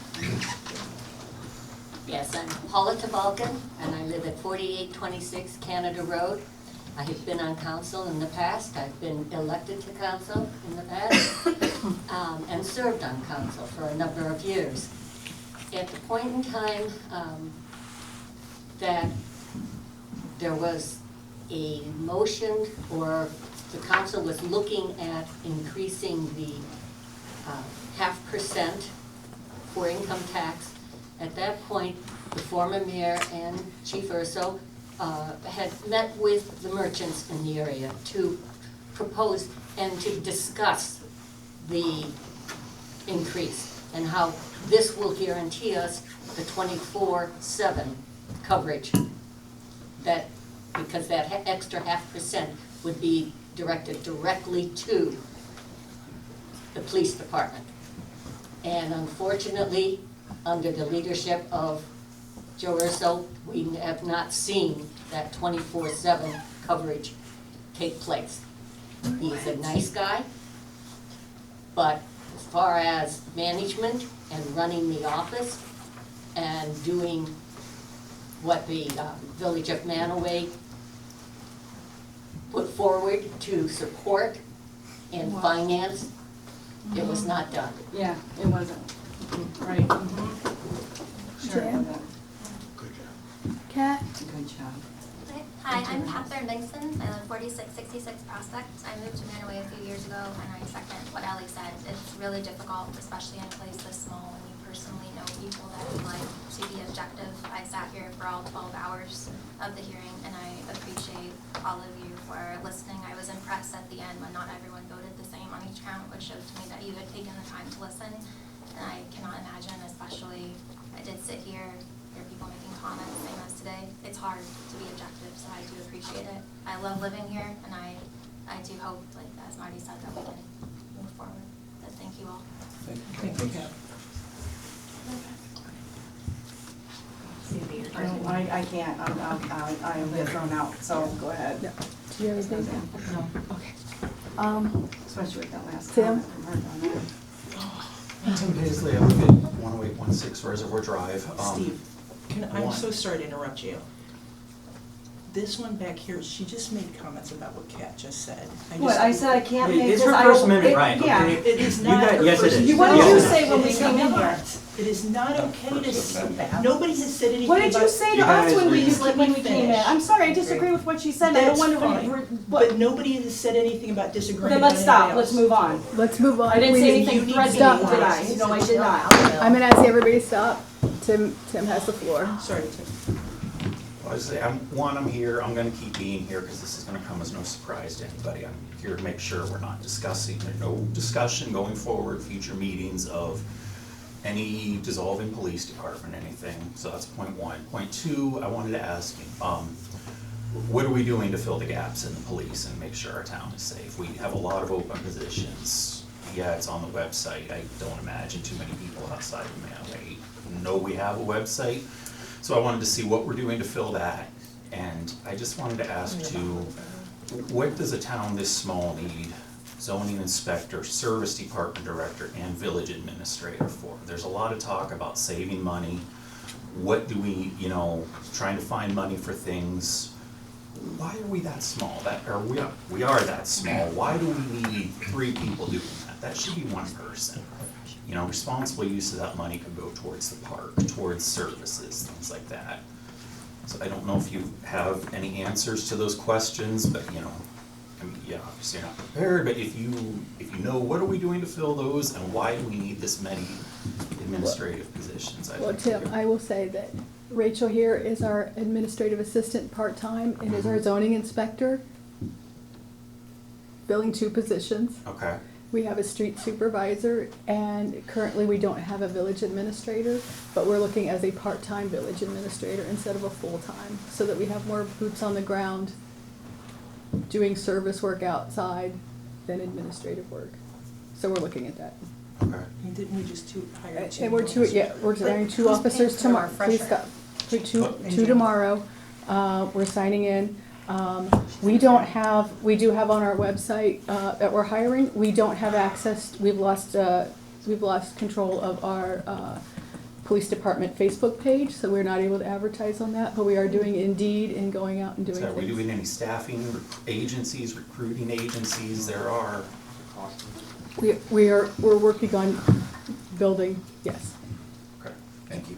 Yes, I'm Paula Tabalkin, and I live at 4826 Canada Road. I have been on council in the past. I've been elected to council in the past and served on council for a number of years. At the point in time that there was a motion or the council was looking at increasing the 0.5% for income tax. At that point, the former mayor and Chief Urso had met with the merchants in the area to propose and to discuss the increase and how this will guarantee us the 24/7 coverage, that because that extra 0.5% would be directed directly to the police department. And unfortunately, under the leadership of Joe Urso, we have not seen that 24/7 coverage take place. He's a nice guy, but as far as management and running the office and doing what the Village of Manaway put forward to support and finance, it was not done. Yeah, it wasn't. Right. Sure. Jan? Kat? Good job. Hi, I'm Catherine Bengtson. I live 4666 Prospect. I moved to Manaway a few years ago, and I second what Ellie said. It's really difficult, especially in a place this small, when you personally know people that would like to be objective. I sat here for all 12 hours of the hearing, and I appreciate all of you for listening. I was impressed at the end when not everyone voted the same on each count, which shows to me that you had taken the time to listen. And I cannot imagine, especially, I did sit here, hear people making comments, same as today. It's hard to be objective, so I do appreciate it. I love living here, and I do hope, like as Marty said, that we can move forward. But thank you all. Thank you, Kat. I can't, I am get thrown out, so go ahead. No. Do you have anything? No, okay. Especially with that last Tim? comment from her on that. Tim Paisley, I live at 10816 Reservoir Drive. Steve, I'm one- so sorry to interrupt you. This one back here, she just made comments about what Kat just said. What, I said I can't make It's this, her I First don't- Amendment it- right, yeah. okay? It is You not. got- her yes, it first- is. What did Yes, you it say is. when we It is came in not. here? It is not okay to, nobody has said anything What about. did you say to You us guys when we, Just let when me we came in? finish. I'm sorry, I disagree with what she said, I don't That's wonder fine, what. but nobody has said anything about disagreeing Then about let's stop, anybody let's else. move on. Let's move on. I didn't We say need- anything you threatening, stop. did I? No, I did not. I'm gonna ask everybody to stop. Tim has the floor. Sorry, Tim. I was say, I'm here, I'm gonna keep being here, because this is gonna come as no surprise to anybody. I'm here to make sure we're not discussing, there's no discussion going forward, future meetings of any dissolving police department, anything, so that's point one. Point two, I wanted to ask, what are we doing to fill the gaps in the police and make sure our town is safe? We have a lot of open positions. Yeah, it's on the website. I don't imagine too many people outside of Manaway know we have a website. So I wanted to see what we're doing to fill that. And I just wanted to ask too, what does a town this small need zoning inspector, service department director, and village administrator for? There's a lot of talk about saving money. What do we, trying to find money for things. Why are we that small? We are that small. Why do we need 3 people doing that? That should be 1 person. Responsible use of that money could go towards the park, towards services, things like that. So I don't know if you have any answers to those questions, but obviously you're not prepared, but if you know, what are we doing to fill those, and why do we need this many administrative positions? Well, Tim, I will say that Rachel here is our administrative assistant part-time and is our zoning inspector, filling 2 positions. Okay. We have a street supervisor, and currently we don't have a village administrator, but we're looking as a part-time village administrator instead of a full-time, so that we have more boots on the ground doing service work outside than administrative work. So we're looking at that. Okay. And didn't we just hire 2? And we're hiring 2 officers tomorrow. Please stop. Two tomorrow. We're signing in. We do have on our website that we're hiring. We don't have access. We've lost control of our police department Facebook page, so we're not able to advertise on that. But we are doing Indeed and going out and doing So are we things. doing any staffing agencies, recruiting agencies? There are. We're working on building. Yes. Okay, thank you.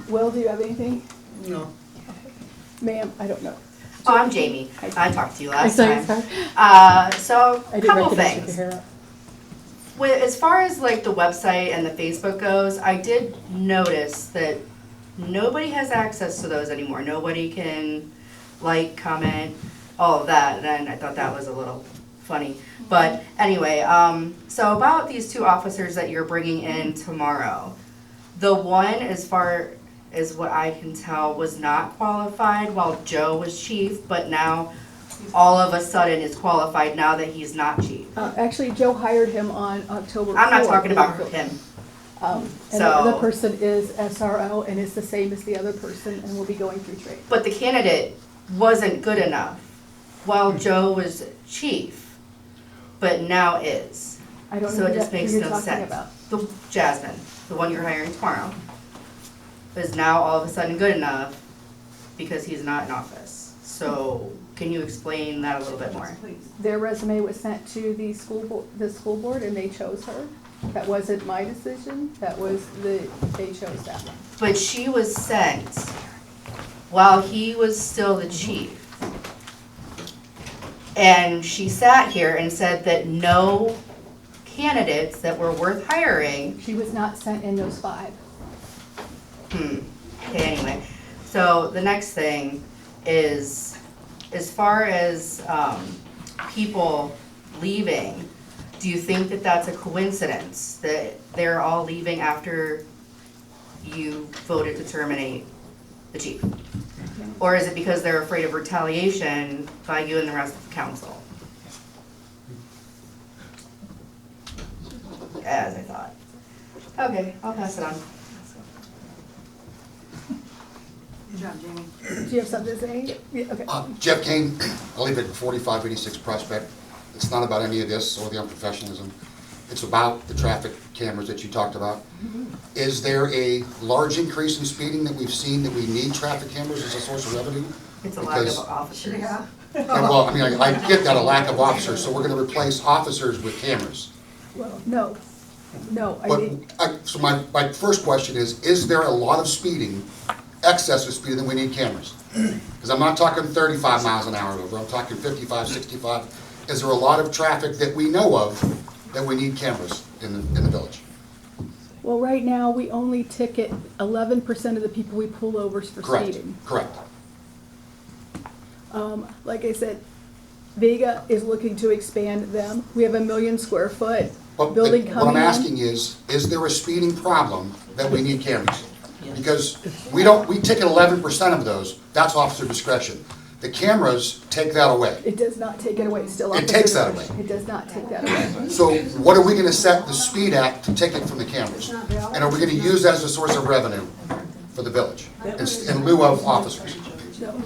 Will, do you have anything? No. Ma'am, I don't know. Oh, I'm Jamie. I talked to you last Sorry, time. sorry. So, I didn't couple recognize you things. could hear it. As far as like the website and the Facebook goes, I did notice that nobody has access to those anymore. Nobody can like, comment, all of that, and I thought that was a little funny. But anyway, so about these two officers that you're bringing in tomorrow, the one, as far as what I can tell, was not qualified while Joe was chief, but now all of a sudden is qualified now that he's not chief. Actually, Joe hired him on October 4th. I'm not talking about him. And So- the other person is SRO and is the same as the other person and will be going through trade. But the candidate wasn't good enough while Joe was chief, but now is. I don't So know it who just that- who makes you're no talking sense. about. The Jasmine, the one you're hiring tomorrow, is now all of a sudden good enough because he's not in office. So can you explain that a little bit more? Their resume was sent to the school board and they chose her. That wasn't my decision, they chose that one. But she was sent while he was still the chief. And she sat here and said that no candidates that were worth hiring. She was not sent in those 5. Okay, anyway, so the next thing is, as far as people leaving, do you think that that's a coincidence, that they're all leaving after you voted to terminate the chief? Or is it because they're afraid of retaliation by you and the rest of the council? As I thought. Okay, I'll pass it on. Good job, Jamie. Do you have something to say? Yeah, okay. Jeff Kane, I live at 4586 Prospect. It's not about any of this or the unprofessionalism. It's about the traffic cameras that you talked about. Is there a large increase in speeding that we've seen that we need traffic cameras as a source of revenue? It's a lack of officers. Yeah, well, I mean, I get that, a lack of officers, so we're gonna replace officers with cameras. Well, no, I But, mean, so my first question is there a lot of speeding, excessive speeding, that we need cameras? Because I'm not talking 35 miles an hour over, I'm talking 55, 65. Is there a lot of traffic that we know of that we need cameras in the village? well, right now, we only ticket 11% of the people we pull over for Correct, speeding. correct. Like I said, Vega is looking to expand them. We have a 1 million square foot But building coming in. what I'm asking is there a speeding problem that we need cameras? Because we ticket 11% of those, that's officer discretion. The cameras take that away. It does not take it away, it's still. It takes that away. It does not take that away. So what are we gonna set the speed at to ticket from the cameras? And are we gonna use that as a source of revenue for the village in lieu of officers? No.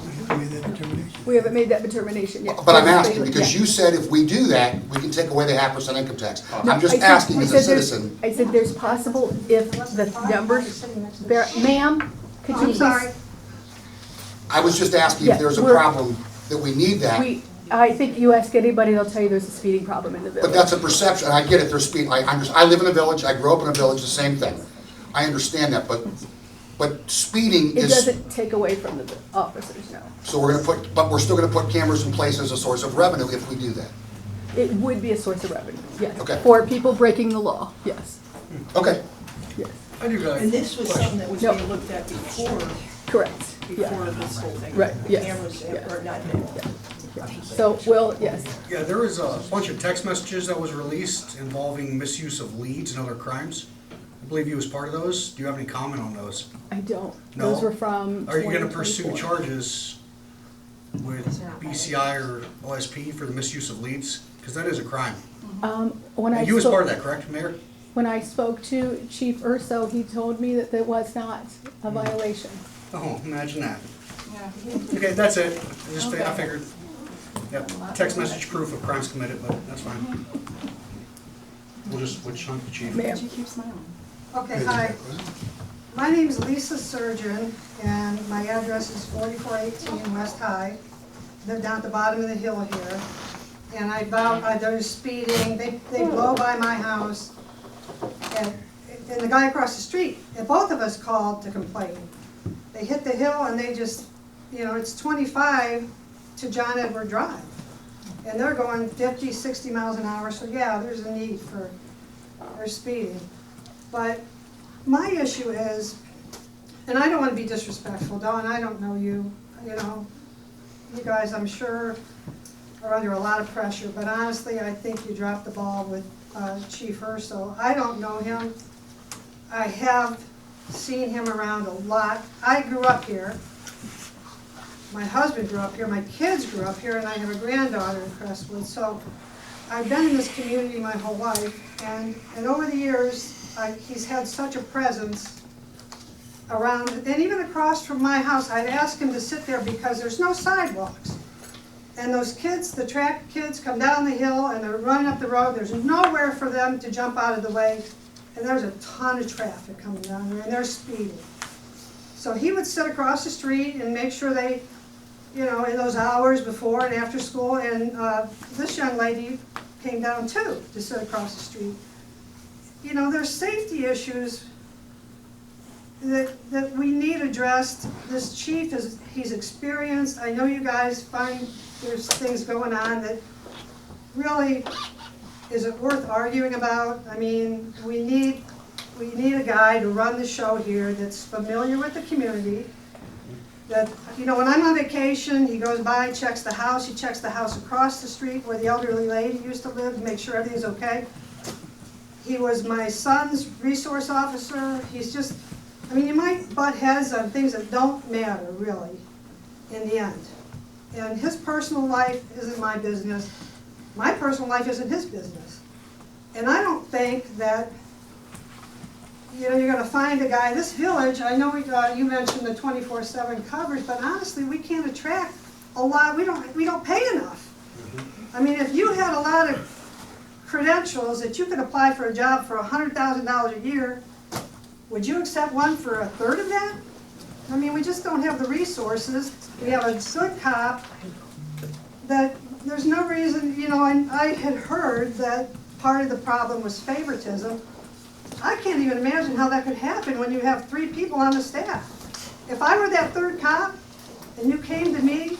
We haven't made that determination yet. But I'm asking, because you said if we do that, we can take away the 0.5% income tax. I'm just asking as a citizen. I said there's possible if the numbers, ma'am, could you please? I was just asking if there's a problem that we need that. I think you ask anybody, they'll tell you there's a speeding problem in the village. But that's a perception, I get it, there's speed, I live in a village, I grew up in a village, the same thing. I understand that, but speeding It is, doesn't take away from the officers, no. so we're still gonna put cameras in place as a source of revenue if we do that. It would be a source of revenue, yes. Okay. For people breaking the law, yes. Okay. Yes. And this was something that was No. being looked at before. Correct, yeah. Before this whole thing. Right, yes, Cameras yes. were not been. So, well, yes. Yeah, there was a bunch of text messages that was released involving misuse of leads and other crimes. I believe you was part of those. Do you have any comment on those? I don't. No? Those were from Are you gonna pursue 2024. charges with BCI or OSP for the misuse of leads? Because that is a crime. When I You was spoke- part of that, correct, Mayor? When I spoke to Chief Urso, he told me that there was not a violation. Oh, imagine that. Okay, that's it. I figured. Yep, text message proof of crimes committed, but that's fine. We'll just switch on to Chief. Ma'am. Okay, hi. My name is Lisa Surgeon, and my address is 4418 West High. They're down at the bottom of the hill here. And there's speeding, they blow by my house. And the guy across the street, and both of us called to complain. They hit the hill and they just, it's 25 to John Edward Drive. And they're going 50, 60 miles an hour, so yeah, there's a need for their speeding. But my issue is, and I don't want to be disrespectful, Dawn, I don't know you, you know, you guys, I'm sure, are under a lot of pressure, but honestly, I think you dropped the ball with Chief Urso. I don't know him. I have seen him around a lot. I grew up here. My husband grew up here, my kids grew up here, and I have a granddaughter in Crestwood. So I've been in this community my whole life, and over the years, he's had such a presence around, and even across from my house. I've asked him to sit there because there's no sidewalks. And those kids, the track kids, come down the hill and they're running up the road. There's nowhere for them to jump out of the way. And there's a ton of traffic coming down there, and they're speeding. So he would sit across the street and make sure they, you know, in those hours before and after school, and this young lady came down too to sit across the street. You know, there's safety issues that we need addressed. This chief he's experienced. I know you guys find there's things going on that really isn't worth arguing about. I mean, we need a guy to run the show here that's familiar with the community. That, you know, when I'm on vacation, he goes by, checks the house. He checks the house across the street where the elderly lady used to live to make sure everything's okay. He was my son's resource officer. He's just, I mean, you might butt heads on things that don't matter, really, in the end. And his personal life isn't my business. My personal life isn't his business. And I don't think that, you know, you're going to find a guy. This village, I know you mentioned the 24/7 coverage, but honestly, we can't attract a lot. We don't pay enough. I mean, if you had a lot of credentials that you could apply for a job for $100,000 a year, would you accept one for a third of that? I mean, we just don't have the resources. We have a good cop that there's no reason, you know, I had heard that part of the problem was favoritism. I can't even imagine how that could happen when you have 3 people on the staff. If I were that third cop and you came to me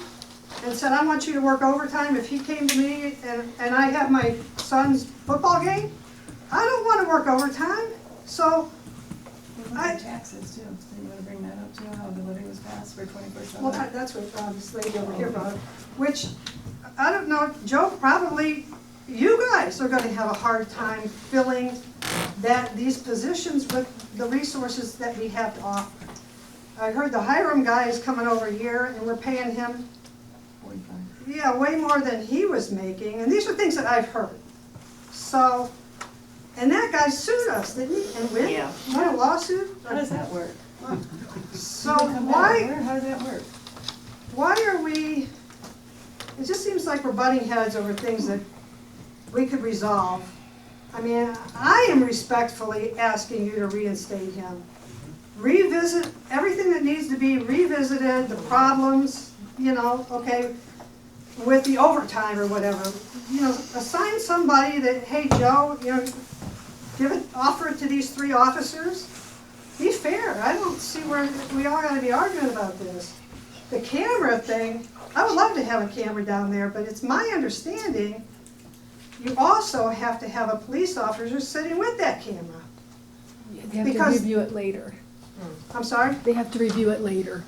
and said, I want you to work overtime, if he came to me and I have my son's football game, I don't want to work overtime. So taxes too. So you want to bring that up too, how the levy was passed for 24/7? Well, that's what this lady over here brought up, which, I don't know, Joe, probably you guys are going to have a hard time filling these positions with the resources that we have to offer. I heard the Hiram guy is coming over here and we're paying him 45. Yeah, way more than he was making, and these are things that I've heard. So, and that guy sued us, didn't he? And win? Yeah. Won a lawsuit? How does that work? So How does that work? why are we, it just seems like we're butting heads over things that we could resolve. I mean, I am respectfully asking you to reinstate him. Revisit everything that needs to be revisited, the problems, you know, okay, with the overtime or whatever. You know, assign somebody that, hey, Joe, you know, offer it to these 3 officers. Be fair. I don't see where we all got to be arguing about this. The camera thing, I would love to have a camera down there, but it's my understanding you also have to have a police officer sitting with that camera. They have Because- to review it later. I'm sorry? They have to review it later.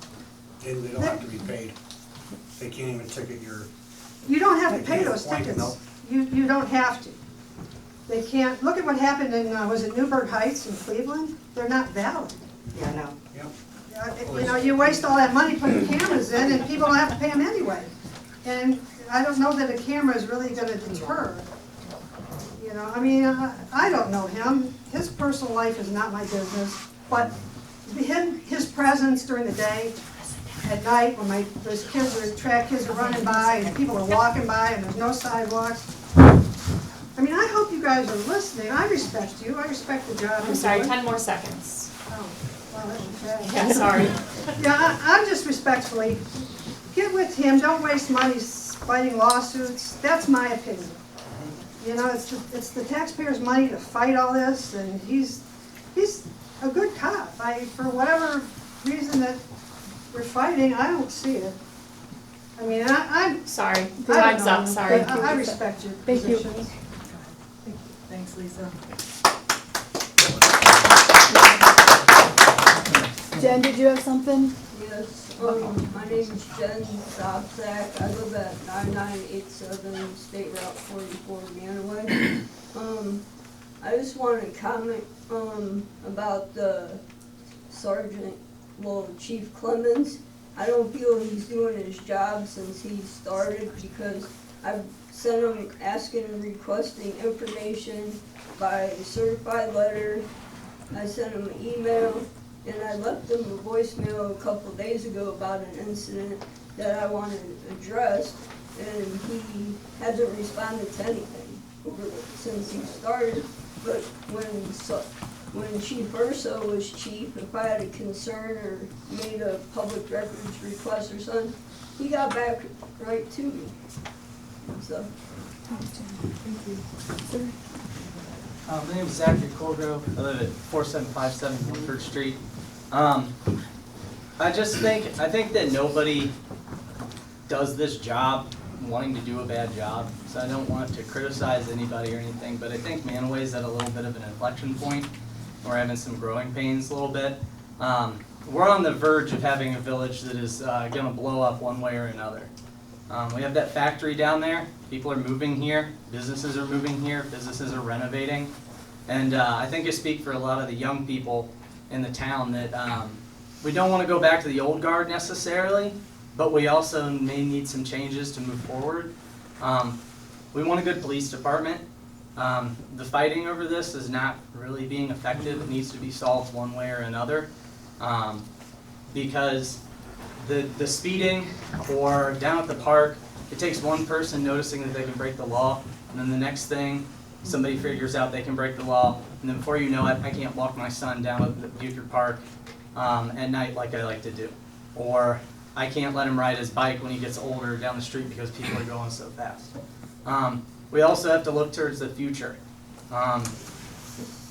And they don't have to be paid. They can't even ticket your, You don't have to They pay can't those appoint tickets. them, You don't have to. They can't, look at what happened in, was it Newburgh Heights in Cleveland? They're not valid. Yeah, no. You know, you waste all that money putting cameras in and people don't have to pay them anyway. And I don't know that a camera is really gonna deter. You know, I mean, I don't know him. His personal life is not my business. But his presence during the day, at night, when those track kids are running by and people are walking by and there's no sidewalks. I mean, I hope you guys are listening. I respect you. I respect the job. I'm sorry, 10 more seconds. Oh, well, that's bad. Yeah, sorry. Yeah, I'm just respectfully, get with him. Don't waste money fighting lawsuits. That's my opinion. You know, it's the taxpayers' money to fight all this, and he's a good cop. For whatever reason that we're fighting, I don't see it. I mean, I'm. Sorry, I don't time's know. up, sorry. I respect your Thank you. positions. Thanks, Lisa. Jen, did you have something? Yes, my name is Jen Dobzak. I live at 9987 State Route 44, Mantua. I just want to comment, about the Chief Clemens. I don't feel he's doing his job since he started, because I've sent him asking and requesting information by certified letter. I sent him an email, and I left him a voicemail a couple days ago about an incident that I wanted addressed, and he hasn't responded to anything since he started. But when Chief Urso was chief, if I had a concern or made a public records request or something, he got back right to me. So. Thank you. My name is Zachary Colgrove. I live at 4757 Woodford Street. I think that nobody does this job wanting to do a bad job, so I don't want to criticize anybody or anything, but I think Mantua is at a little bit of an inflection point. We're having some growing pains a little bit. We're on the verge of having a village that is going to blow up one way or another. We have that factory down there. People are moving here. Businesses are moving here. Businesses are renovating. And I think I speak for a lot of the young people in the town that we don't want to go back to the old guard necessarily, but we also may need some changes to move forward. We want a good police department. The fighting over this is not really being effective. It needs to be solved one way or another, because the speeding or down at the park, it takes one person noticing that they can break the law, and then the next thing, somebody figures out they can break the law, and then before you know it, I can't walk my son down at Buford Park at night like I like to do. Or I can't let him ride his bike when he gets older down the street because people are going so fast. We also have to look towards the future.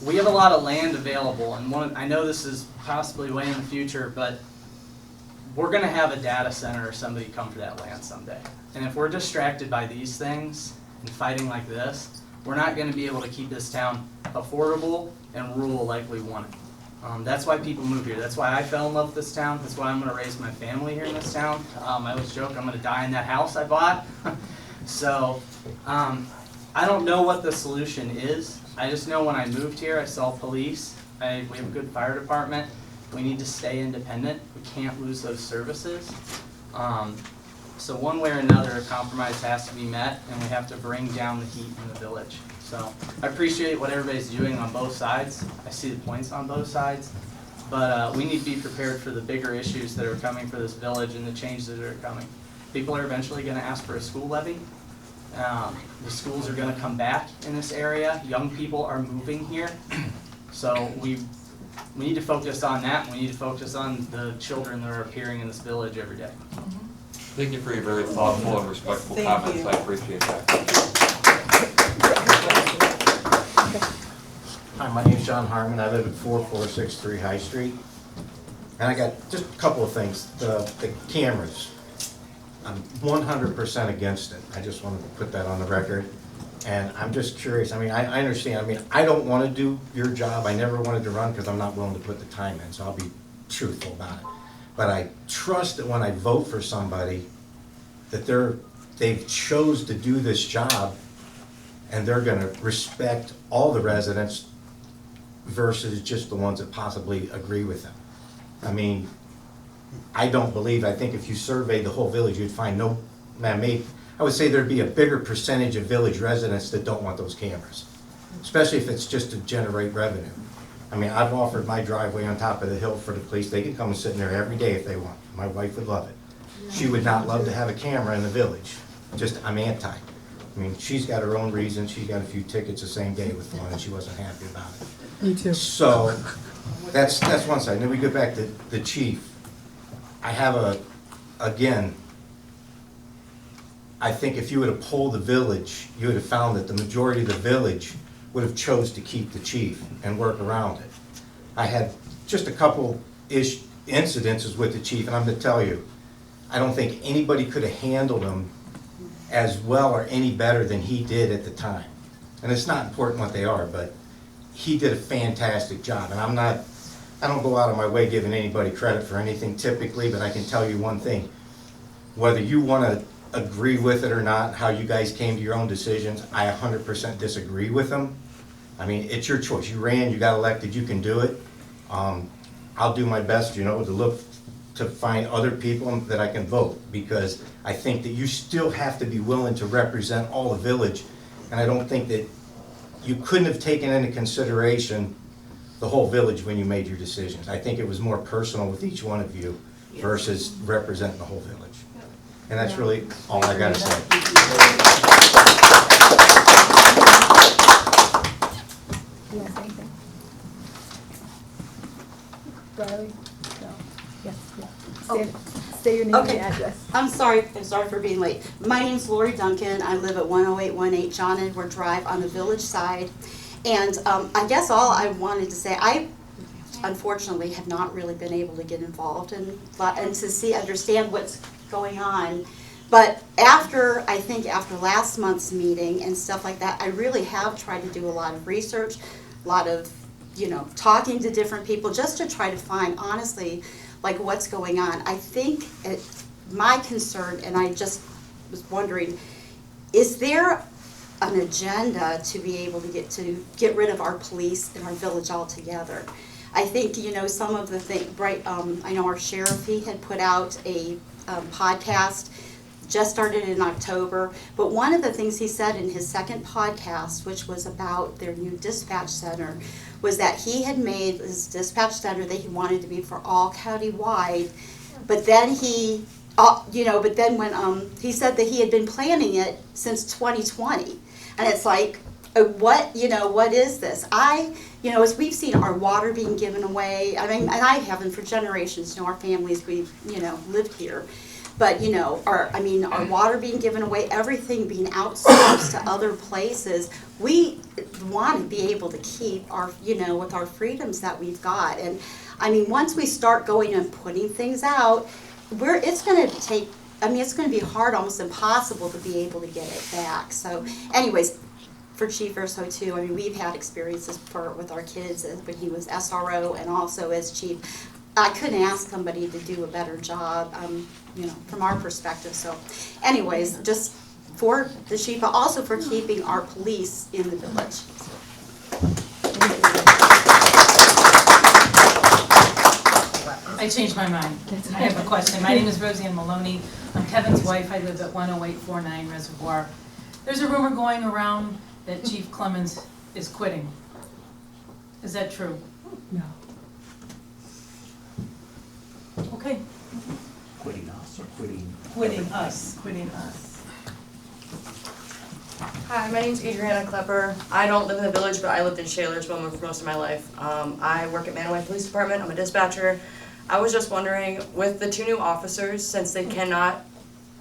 We have a lot of land available, and I know this is possibly way in the future, but we're going to have a data center or somebody come for that land someday. And if we're distracted by these things and fighting like this, we're not going to be able to keep this town affordable and rural like we want it. That's why people move here. That's why I fell in love with this town. That's why I'm going to raise my family here in this town. I always joke I'm going to die in that house I bought. So I don't know what the solution is. I just know when I moved here, I saw police. We have a good fire department. We need to stay independent. We can't lose those services. So one way or another, a compromise has to be met, and we have to bring down the heat in the village. So I appreciate what everybody's doing on both sides. I see the points on both sides. But we need to be prepared for the bigger issues that are coming for this village and the changes that are coming. People are eventually going to ask for a school levy. The schools are going to come back in this area. Young people are moving here. So we need to focus on that, and we need to focus on the children that are appearing in this village every day. Thank you for your very thoughtful and respectful comments. I appreciate that. Hi, my name's John Harmon. I live at 4463 High Street. And I got just a couple of things. The cameras. I'm 100% against it. I just wanted to put that on the record. And I'm just curious. I mean, I understand. I mean, I don't want to do your job. I never wanted to run because I'm not willing to put the time in. So I'll be truthful about it. But I trust that when I vote for somebody, that they've chose to do this job, and they're going to respect all the residents versus just the ones that possibly agree with them. I mean, I think if you surveyed the whole village, you'd find I would say there'd be a bigger percentage of village residents that don't want those cameras, especially if it's just to generate revenue. I mean, I've offered my driveway on top of the hill for the police. They can come and sit in there every day if they want. My wife would love it. She would not love to have a camera in the village. I'm anti. I mean, she's got her own reasons. She got a few tickets the same day with one, and she wasn't happy about it. Me too. So that's one side. And then we go back to the chief. I have again, I think if you would have polled the village, you would have found that the majority of the village would have chose to keep the chief and work around it. I had just a couple incidences with the chief, and I'm going to tell you, I don't think anybody could have handled them as well or any better than he did at the time. And it's not important what they are, but he did a fantastic job. And I don't go out of my way giving anybody credit for anything typically, but I can tell you one thing. Whether you want to agree with it or not, how you guys came to your own decisions, I 100% disagree with them. I mean, it's your choice. You ran, you got elected, you can do it. I'll do my best, to look to find other people that I can vote, because I think that you still have to be willing to represent all the village, and I don't think that you couldn't have taken into consideration the whole village when you made your decisions. I think it was more personal with each one of you versus representing the whole village. And that's really all I gotta say. You want to say anything? Riley? No. Yes, yeah. Say your name and address. I'm sorry for being late. My name's Lori Duncan. I live at 10818 John Edward Drive on the village side. And I guess all I wanted to say, I unfortunately have not really been able to get involved and to understand what's going on. But I think after last month's meeting and stuff like that, I really have tried to do a lot of research, a lot of, talking to different people just to try to find, honestly, like what's going on. I think my concern, and I just was wondering, is there an agenda to be able to get rid of our police in our village altogether? I think, some of the things, right, I know our sheriff, he had put out a podcast, just started in October, but one of the things he said in his second podcast, which was about their new dispatch center, was that he had made his dispatch center that he wanted to be for all county-wide, but then when he said that he had been planning it since 2020, and it's like, what is this? As we've seen our water being given away, I mean, and I haven't for generations, our families, we've, lived here. But, our water being given away, everything being outsourced to other places, we want to be able to keep our, with our freedoms that we've got. And, once we start going and putting things out, it's going to be hard, almost impossible to be able to get it back. So, anyways, for Chief Urso too, we've had experiences with our kids when he was SRO and also as Chief. I couldn't ask somebody to do a better job, from our perspective. So anyways, just for the chief, but also for keeping our police in the village. I changed my mind. I have a question. My name is Roseanne Maloney. I'm Kevin's wife. I live at 10849 Reservoir. There's a rumor going around that Chief Clemens is quitting. Is that true? No. Okay. Quitting us or quitting? Quitting us. Quitting us. Hi, my name's Adriana Klepper. I don't live in the village, but I lived in Shalersville for most of my life. I work at Mantua Police Department. I'm a dispatcher. I was just wondering, with the 2 new officers, since they cannot,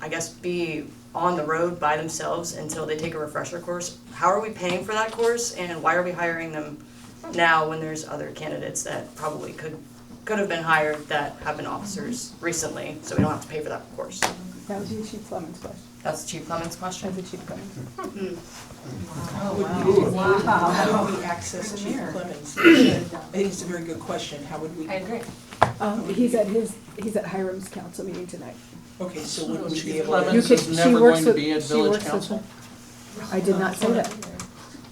I guess, be on the road by themselves until they take a refresher course, how are we paying for that course, and why are we hiring them now when there's other candidates that probably could have been hired that have been officers recently, so we don't have to pay for that course? That was your Chief Clemens question. That's Chief Clemens' question? That's a Chief Clemens. How would we access Chief Clemens? I think it's a very good question. How would we? I agree. He's at Hiram's council meeting tonight. Okay, so would we be able Clemens to? is never going to be at village council? I did not say that.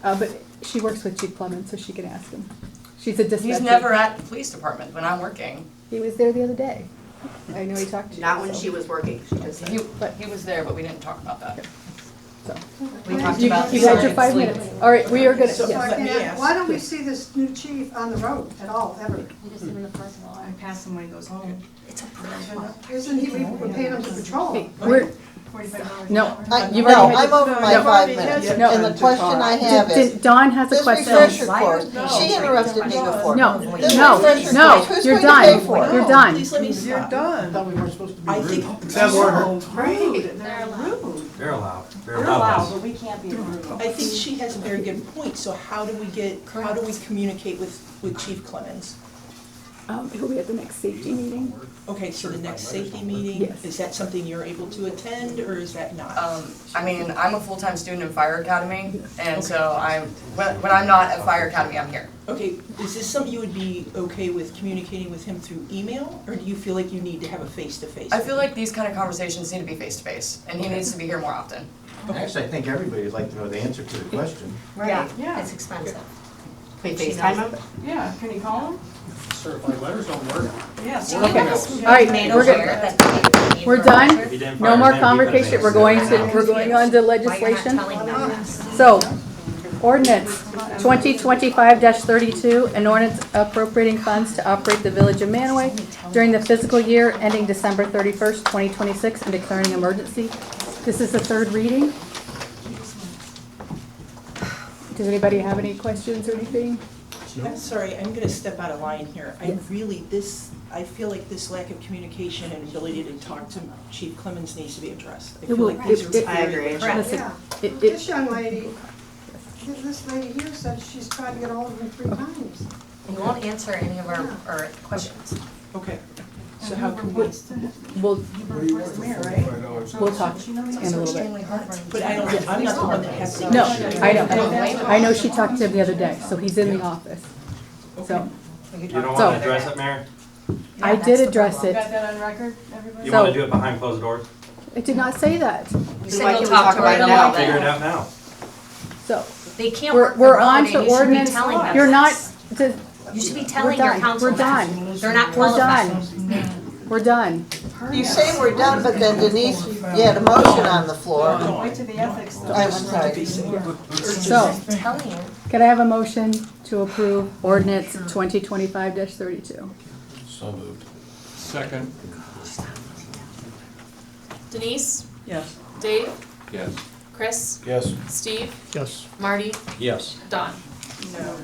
But she works with Chief Clemens, so she can ask him. She's a dispatcher. He's never at the police department when I'm working. He was there the other day. I know he talked to you. Not when she was working, she just said. He was there, but we didn't talk about that. So, We talked you about had your 5 minutes. All right, we are gonna, So yes. why don't we see this new chief on the road at all, ever? We just live in the personal. I pass him when he goes home. It's a problem. Isn't he, we're paying him to patrol? We're, No, you've No, already had I'm over my no. 5 minutes. No. And the question I have is, Dawn has a this question. refresher course, she interrupted me before. No, This no, refresher no, course, who's you're going to pay done. for it? You're done. Please let me stop. You're done. I thought we weren't supposed to be I rude. think. Have order. Right. They're allowed. They're allowed. They're allowed, but we can't be rude. I think she has a very good point. So how do we communicate with Chief Clemens? He'll be at the next safety meeting. Okay, so the next safety meeting, Yes. is that something you're able to attend, or is that not? I mean, I'm a full-time student in Fire Academy, and so when I'm not at Fire Academy, I'm here. Okay, is this something you would be okay with communicating with him through email, or do you feel like you need to have a face-to-face? I feel like these kind of conversations need to be face-to-face, and he needs to be here more often. Actually, I think everybody would like to know the answer to the question. Yeah. It's expensive. Wait, FaceTime him? Yeah, can you call him? Certified letters don't work. Yes. Okay, all right, we're done. No more conversation. We're going on to legislation. So, ordinance 2025-32, an ordinance appropriating funds to operate the Village of Manaway during the fiscal year ending December 31st, 2026, and declaring an emergency. This is the third reading. Does anybody have any questions or anything? I'm sorry, I'm gonna step out of line here. I feel like this lack of communication and ability to talk to Chief Clemens needs to be addressed. I feel like these are I very agree. urgent. Yeah, this young lady, this lady here said she's tried to get hold of him 3 times. He won't answer any of our questions. Okay, so how can we? We'll talk That's in a what's little bit. extremely hard. But I'm not the one that has to. No, I know she talked to him the other day, so he's in the office. So, You don't want to address it, Mayor? I did address it. that on record, everybody? You want to do it behind closed doors? I did not say that. Why can't we talk about it now? Figure it out now. So, They can't work the we're road, on and to you should be ordinance. telling them You're not, this. You should be telling we're your done. council We're that. done. They're not We're qualified. done. We're done. You say we're done, but then Denise, you had a motion on the floor. Wait to the ethics though. I'm sorry. So, Telling you. can I have a motion to approve ordinance 2025-32? So moved. Second. Denise? Yes. Dave? Yes. Chris? Yes. Steve? Yes. Marty? Yes. Don? No.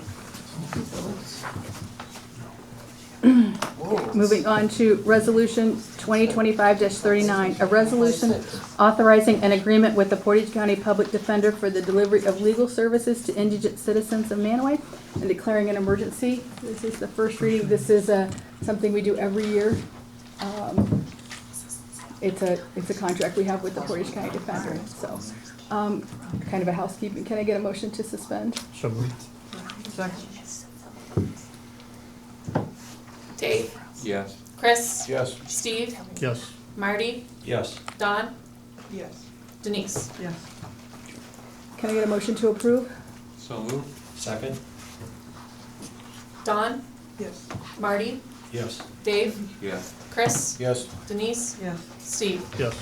Moving on to resolution 2025-39, a resolution authorizing an agreement with the Portage County Public Defender for the delivery of legal services to indigent citizens of Manaway and declaring an emergency. This is the first reading. This is something we do every year. It's a contract we have with the Portage County Defender, so kind of a housekeeping. Can I get a motion to suspend? So moved. Second. Dave? Yes. Chris? Yes. Steve? Yes. Marty? Yes. Don? Yes. Denise? Yes. Can I get a motion to approve? So moved. Second. Don? Yes. Marty? Yes. Dave? Yes. Chris? Yes. Denise? Yes. Steve? Yes.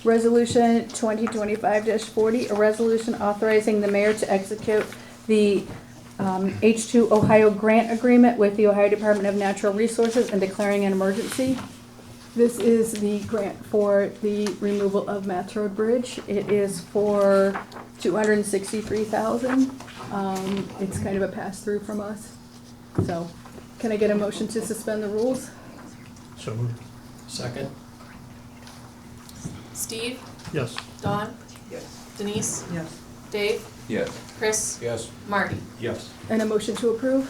Resolution 2025-40, a resolution authorizing the mayor to execute the H2 Ohio grant agreement with the Ohio Department of Natural Resources and declaring an emergency. This is the grant for the removal of Mats Road Bridge. It is for $263,000. It's kind of a pass-through from us. So, can I get a motion to suspend the rules? So moved. Second. Steve? Yes. Don? Yes. Denise? Yes. Dave? Yes. Chris? Yes. Marty? Yes. And a motion to approve?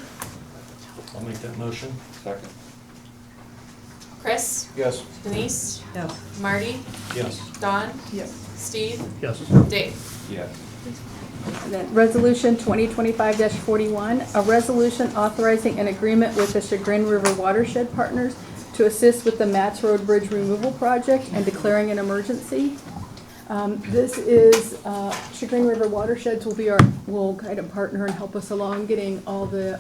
I'll make that motion. Second. Chris? Yes. Denise? Yes. Marty? Yes. Don? Yes. Steve? Yes. Dave? Yes. And then Resolution 2025-41, a resolution authorizing an agreement with the Chagrin River Watershed Partners to assist with the Mats Road Bridge removal project and declaring an emergency. This is, Chagrin River Watersheds will kind of partner and help us along getting all the,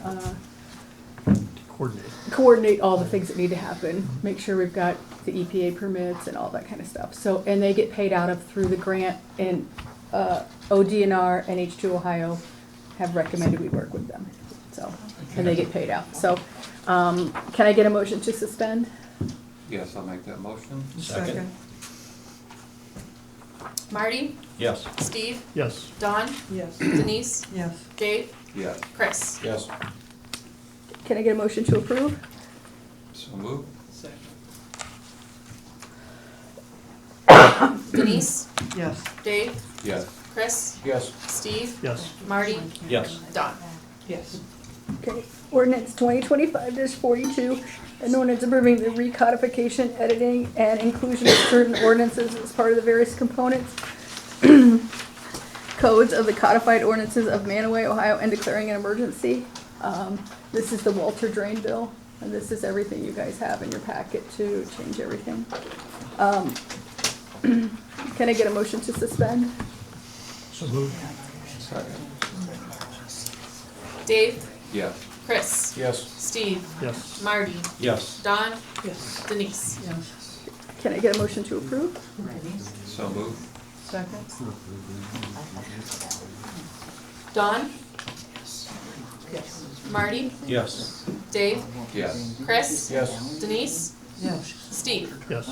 coordinate all the things that need to happen. Make sure we've got the EPA permits and all that kind of stuff. So, and they get paid out of through the grant, and ODNR and H2 Ohio have recommended we work with them. So, and they get paid out. So, can I get a motion to suspend? Yes, I'll make that motion. Second. Marty? Yes. Steve? Yes. Don? Yes. Denise? Yes. Dave? Yes. Chris? Yes. Can I get a motion to approve? So moved. Second. Denise? Yes. Dave? Yes. Chris? Yes. Steve? Yes. Marty? Yes. Don? Yes. Okay, ordinance 2025-42, An ordinance approving the recodification, editing, and inclusion of certain ordinances as part of the various components codes of the codified ordinances of Mantua, Ohio, and declaring an emergency. This is the Walter Drain bill, and this is everything you guys have in your packet to change everything. Can I get a motion to suspend? So moved. Dave, Yes. Chris, Yes. Steve, Yes. Marty, Yes. Don, Yes. Denise. Can I get a motion to approve? So moved. Second? Don, Yes. Marty, Yes. Dave, Yes. Chris, Yes. Denise, Yes. Steve. Yes.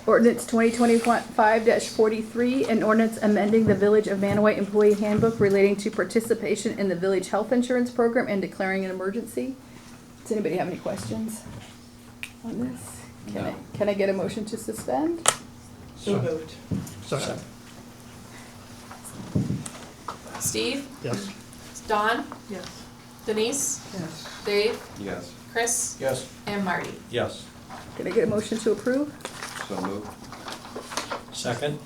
Ordinance 2025-43, an ordinance amending the Village of Mantua Employee Handbook relating to participation in the village health insurance program and declaring an emergency. Does anybody have any questions on this? Can I get a motion to suspend? So moved. Second. Steve, Yes. Don, Yes. Denise, Yes. Dave, Yes. Chris, Yes. and Marty. Yes. Can I get a motion to approve? So moved. Second?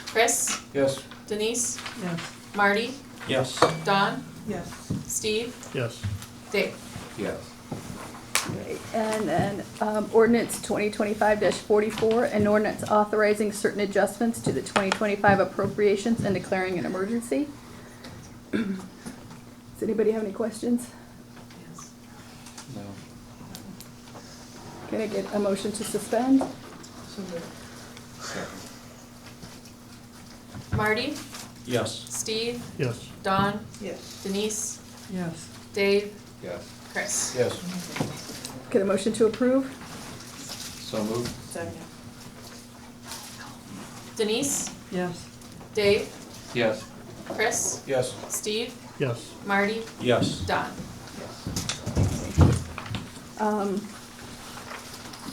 Chris, Yes. Denise, Yes. Marty, Yes. Don, Yes. Steve, Yes. Dave. Yes. Right, and then ordinance 2025-44, an ordinance authorizing certain adjustments to the 2025 appropriations and declaring an emergency. Does anybody have any questions? No. Can I get a motion to suspend? So moved. Second. Marty, Yes. Steve, Yes. Don, Yes. Denise, Yes. Dave, Yes. Chris. Yes. Get a motion to approve? So moved. Second. Denise, Yes. Dave, Yes. Chris, Yes. Steve, Yes. Marty, Yes. Don.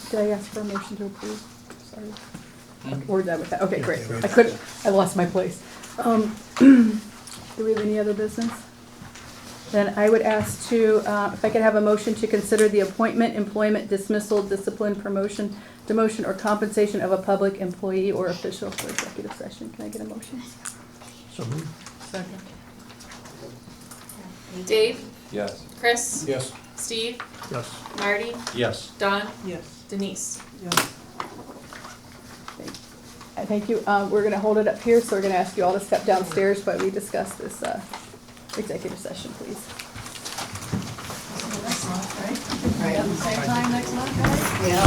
Did I ask for a motion to approve? Sorry. Hmm? We're done with that. Okay, great. Okay, right. I lost my place. Do we have any other business? Then I would ask to, if I could have a motion to consider the appointment, employment, dismissal, discipline, promotion, demotion, or compensation of a public employee or official for executive session. Can I get a motion? So moved. Second? Dave, Yes. Chris, Yes. Steve, Yes. Marty, Yes. Don, Yes. Denise. Yes. Thank you. We're going to hold it up here, so we're going to ask you all to step downstairs while we discuss this executive session, please. Next month, right? Right, at the same time next month, right? Yeah.